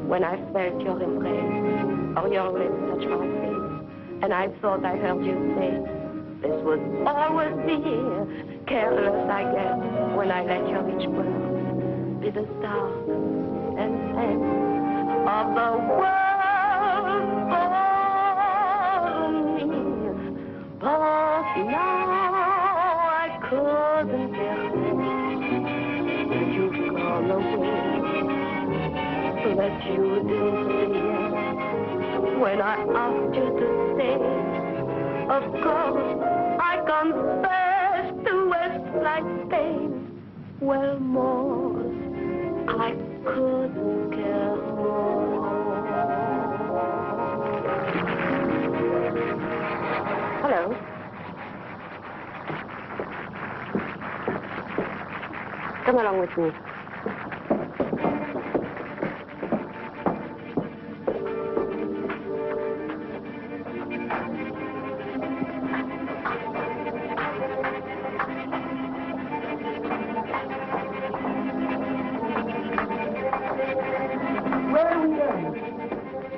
when I felt your embrace or your lips touch my face, and I thought I heard you say, this would always be here. Careless, I guess, when I let your each word be the start and end of the world for me. But now I couldn't care less. You've gone away, that you didn't say yes when I asked you to stay. Of course, I confess to West like pain. Well, more, I couldn't care more. Hello. Come along with me.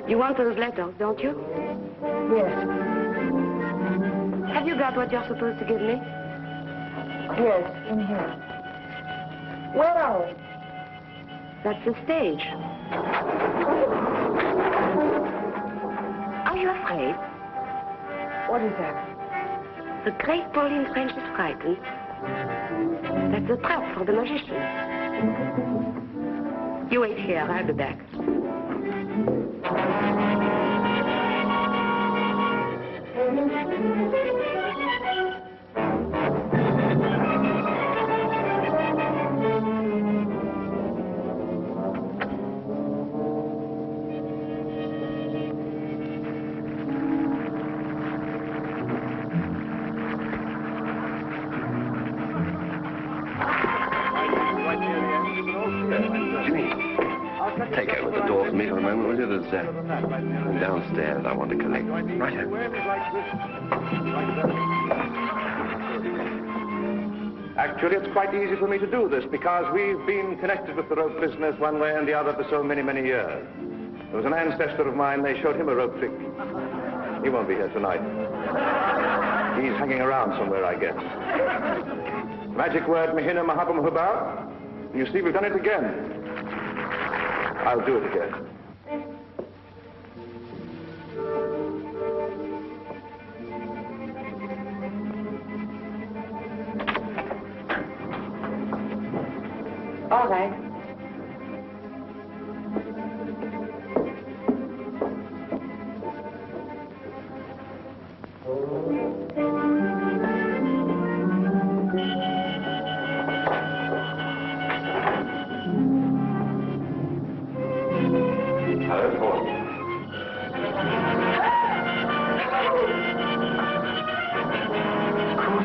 You want those letters, don't you? Yes. Have you got what you're supposed to give me? Yes, in here. Where are we? That's the stage. Are you afraid? What is that? The great Pauline French is frightened. That's a trap for the magician. You wait here, I'll be back. Take over the door for me for a moment, will you? There's downstairs I want to collect. Right here. Actually, it's quite easy for me to do this because we've been connected with the rope business one way and the other for so many, many years. There was an ancestor of mine, they showed him a rope trick. He won't be here tonight. He's hanging around somewhere, I guess. Magic word, Mahina Mahabam Hubab. You see, we've done it again. I'll do it again. All right.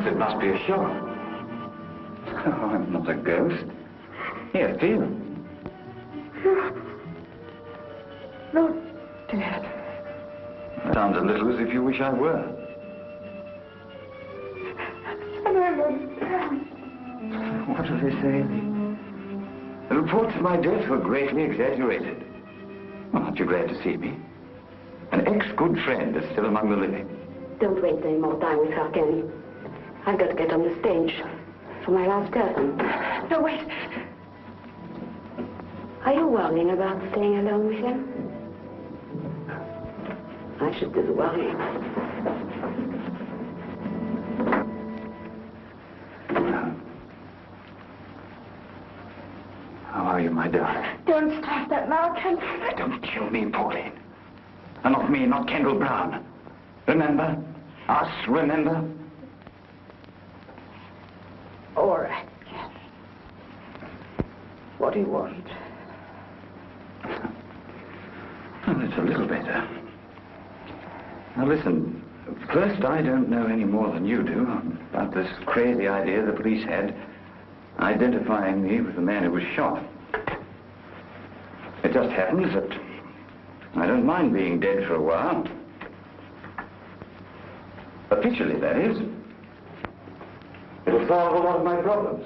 It must be a shot. Oh, I'm not a ghost. Here, feel. No, Dad. Sounds a little as if you wish I were. I don't understand. What do they say? The reports of my death were greatly exaggerated. Well, aren't you glad to see me? An ex-good friend is still among the living. Don't waste any more time with her, Ken. I've got to get on the stage for my last curtain. No, wait. Are you worrying about staying alone with him? I should do the worrying. How are you, my darling? Don't stop that now, Ken. Don't kill me, Pauline. And not me, not Kendal Brown. Remember? Us, remember? All right, Ken. What do you want? Well, it's a little better. Now, listen. First, I don't know any more than you do about this crazy idea the police had identifying me with the man who was shot. It just happens that I don't mind being dead for a while. Officially, that is. It'll solve a lot of my problems.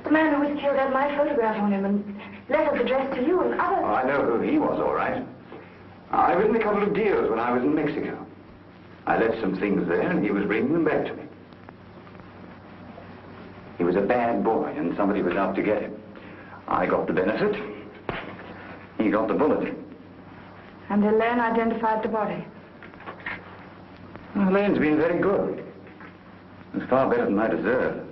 The man who was killed had my photograph on him and letters addressed to you and others. Oh, I know who he was, all right. I written a couple of deals when I was in Mexico. I left some things there, and he was bringing them back to me. He was a bad boy, and somebody was out to get him. I got the benefit. He got the bullet. And Helene identified the body. Well, Helene's been very good. It's far better than I deserve.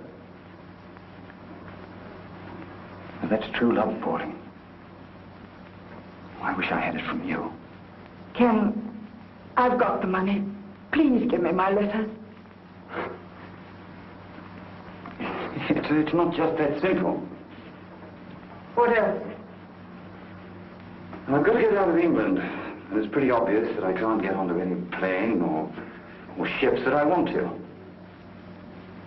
Now, that's true love, Pauline. I wish I had it from you. Ken, I've got the money. Please give me my letters. It's not just that simple. What else? I've got to get out of England. And it's pretty obvious that I can't get onto any plane or ships that I want to.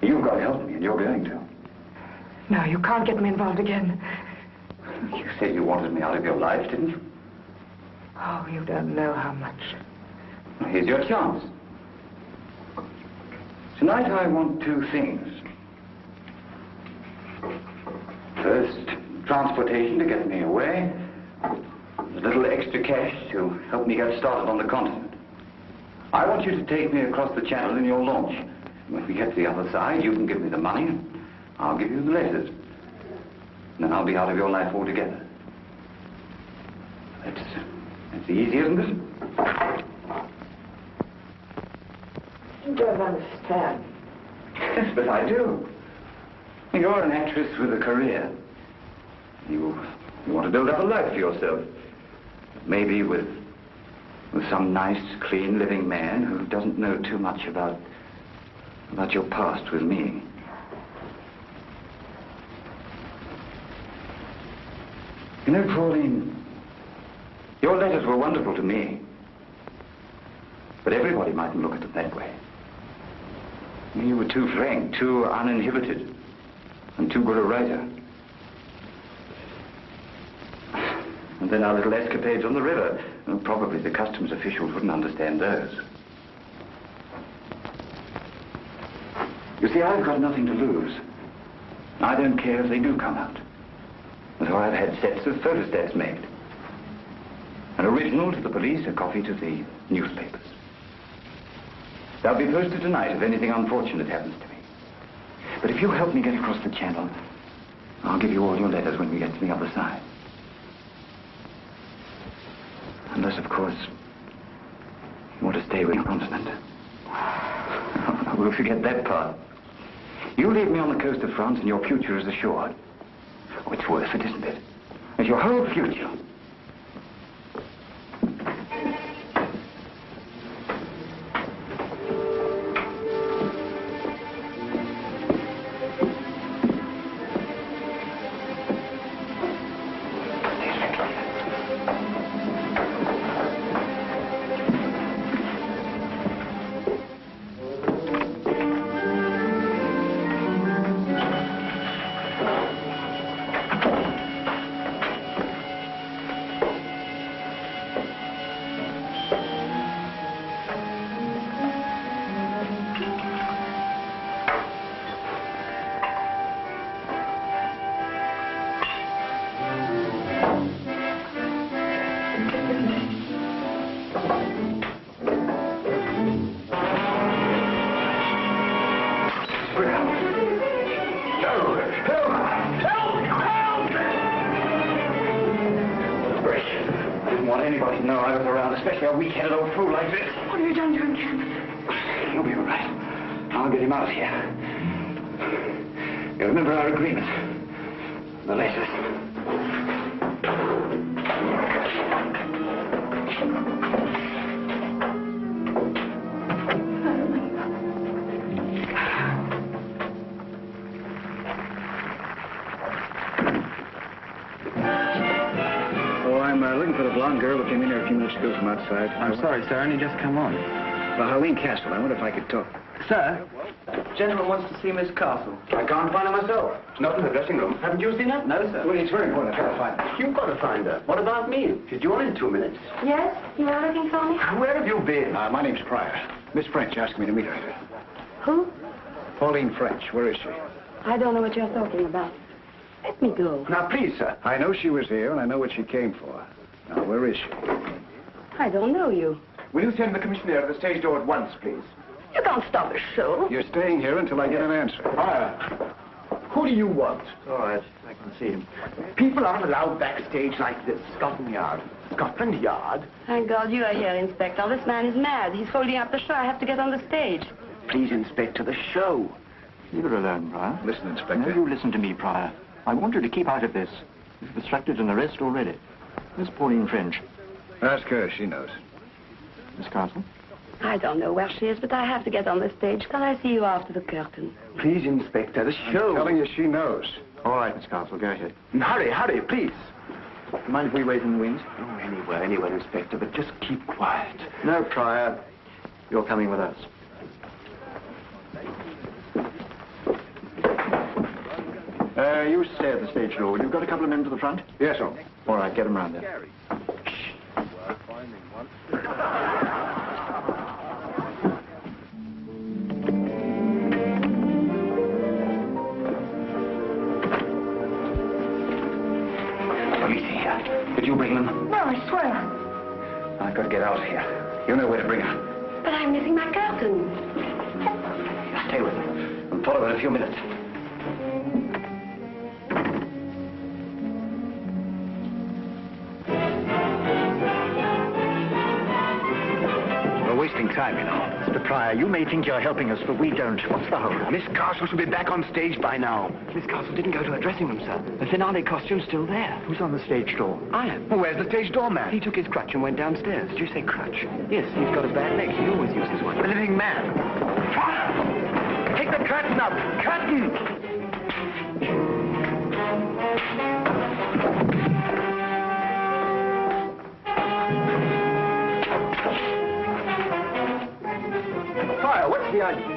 You've got to help me, and you're going to. No, you can't get me involved again. You said you wanted me out of your life, didn't you? Oh, you don't know how much. Well, here's your chance. Tonight I want two things. First, transportation to get me away. A little extra cash to help me get started on the continent. I want you to take me across the channel in your launch. When we get to the other side, you can give me the money, and I'll give you the letters. And then I'll be out of your life altogether. That's easy, isn't it? You don't understand. Yes, but I do. You're an actress with a career. You want to build up a life for yourself. Maybe with some nice, clean, living man who doesn't know too much about your past with me. You know, Pauline, your letters were wonderful to me. But everybody mightn't look at it that way. You were too frank, too uninhibited, and too good a writer. And then our little escapades on the river. Well, probably the customs officials wouldn't understand those. You see, I've got nothing to lose. I don't care if they do come out. And so I've had sets of photostats made. An original to the police, a copy to the newspapers. They'll be posted tonight if anything unfortunate happens to me. But if you help me get across the channel, I'll give you all your letters when we get to the other side. Unless, of course, you want to stay with your continent. We'll forget that part. You leave me on the coast of France and your future is assured. Oh, it's worth it, isn't it? It's your whole future. Especially a weak-headed old fool like this. What have you done to him, Captain? You'll be all right. I'll get him out of here. You remember our agreement? The letters. Looking for the blonde girl who came in here a few minutes ago from outside. I'm sorry, sir. Only just come on. Well, Helene Castle. I wonder if I could talk. Sir, gentleman wants to see Miss Castle. I can't find her myself. She's not in the dressing room. Haven't you seen her? No, sir. Well, it's very important. I've got to find her. You've got to find her. What about me? She's due on in 2 minutes. Yes? You are looking for me? Where have you been? My name's Pryor. Miss French asked me to meet her. Who? Pauline French. Where is she? I don't know what you're talking about. Let me go. Now, please, sir. I know she was here, and I know what she came for. Now, where is she? I don't know you. Will you send the commissioner to the stage door at once, please? You can't stop a show. You're staying here until I get an answer. Who do you want? All right, I can see him. People aren't allowed backstage like this. Scotland Yard. Scotland Yard? Thank God you are here, Inspector. This man is mad. He's holding up the show. I have to get on the stage. Please, Inspector, the show. Leave her alone, Pryor. Listen, Inspector. No, you listen to me, Pryor. I want you to keep out of this. You've obstructed an arrest already. Miss Pauline French. Ask her. She knows. Miss Castle? I don't know where she is, but I have to get on the stage. Can I see you after the curtain? Please, Inspector, the show. I'm telling you, she knows. All right, Miss Castle, go ahead. Hurry, hurry, please. Mind if we wait in the wings? Oh, anywhere, Inspector, but just keep quiet. No, Pryor. You're coming with us. You stay at the stage door. You've got a couple of men to the front? Yes, sir. All right, get them round there. Police here. Did you bring them? No, I swear. I've got to get out of here. You know where to bring her. But I'm missing my curtain. stay with them. And follow in a few minutes. We're wasting time, you know. Mr. Pryor, you may think you're helping us, but we don't. What's the hold? Miss Castle should be back on stage by now. Miss Castle didn't go to her dressing room, sir. The finale costume's still there. Who's on the stage door? I am. Well, where's the stage doorman? He took his crutch and went downstairs. Did you say crutch? Yes, he's got a bad leg. He always uses one. The living man. Take the curtain up. Curtain! Pryor, what's the idea?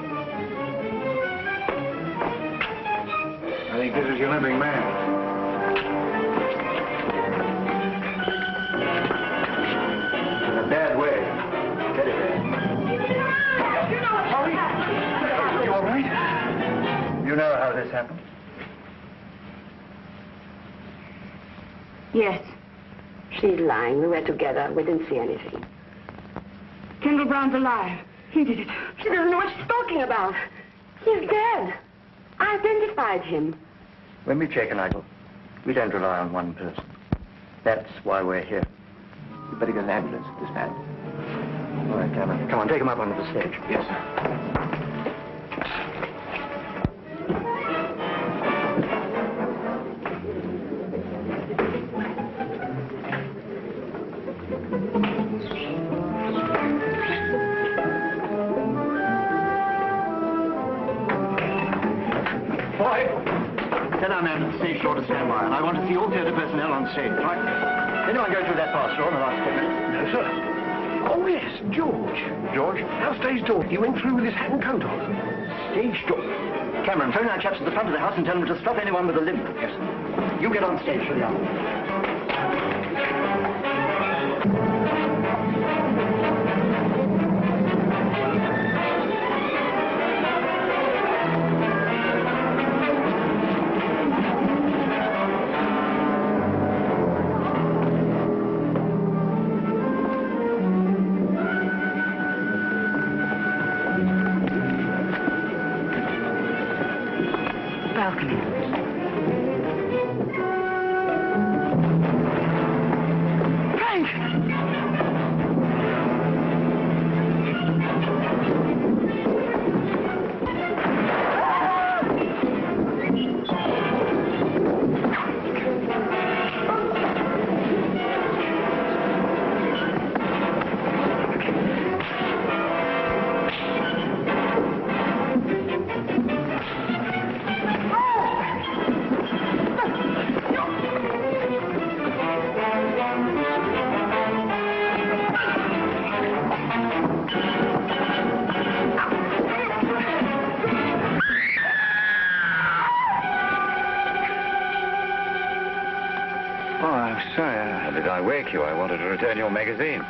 I think this is your living man. In a bad way. Get it there. You all right? You know how this happened? Yes. She's lying. We were together. We didn't see anything. Kendal Brown's alive. He did it. She doesn't know what she's talking about. He's dead. I identified him. When we check an idol, we don't rely on one person. That's why we're here. You better get an ambulance for this man. All right, Cameron. Come on, take him up onto the stage. Yes, sir. Tell our man at the stage door to stand by, and I want to see all theatre personnel on stage. Right? Anyone go through that pass door in the last 10 minutes? No, sir. Oh, yes, George. George? Our stage door. He went through with his hat and coat on. Stage door? Cameron, phone our chaps at the front of the house and tell them to stop anyone with a limp. Yes, sir. You get on stage for the hour. Did I wake you? I wanted to return your magazine.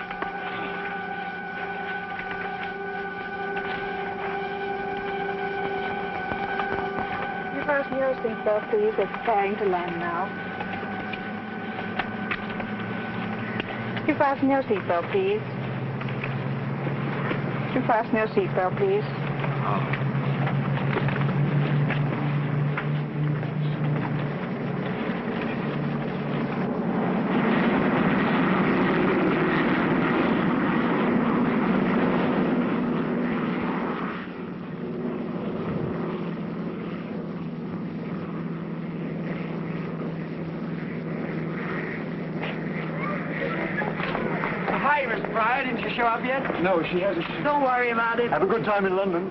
You fasten your seatbelt, please. It's preparing to land now. You fasten your seatbelt, please. You fasten your seatbelt, please. Show up yet? No, she hasn't. Don't worry about it. Have a good time in London.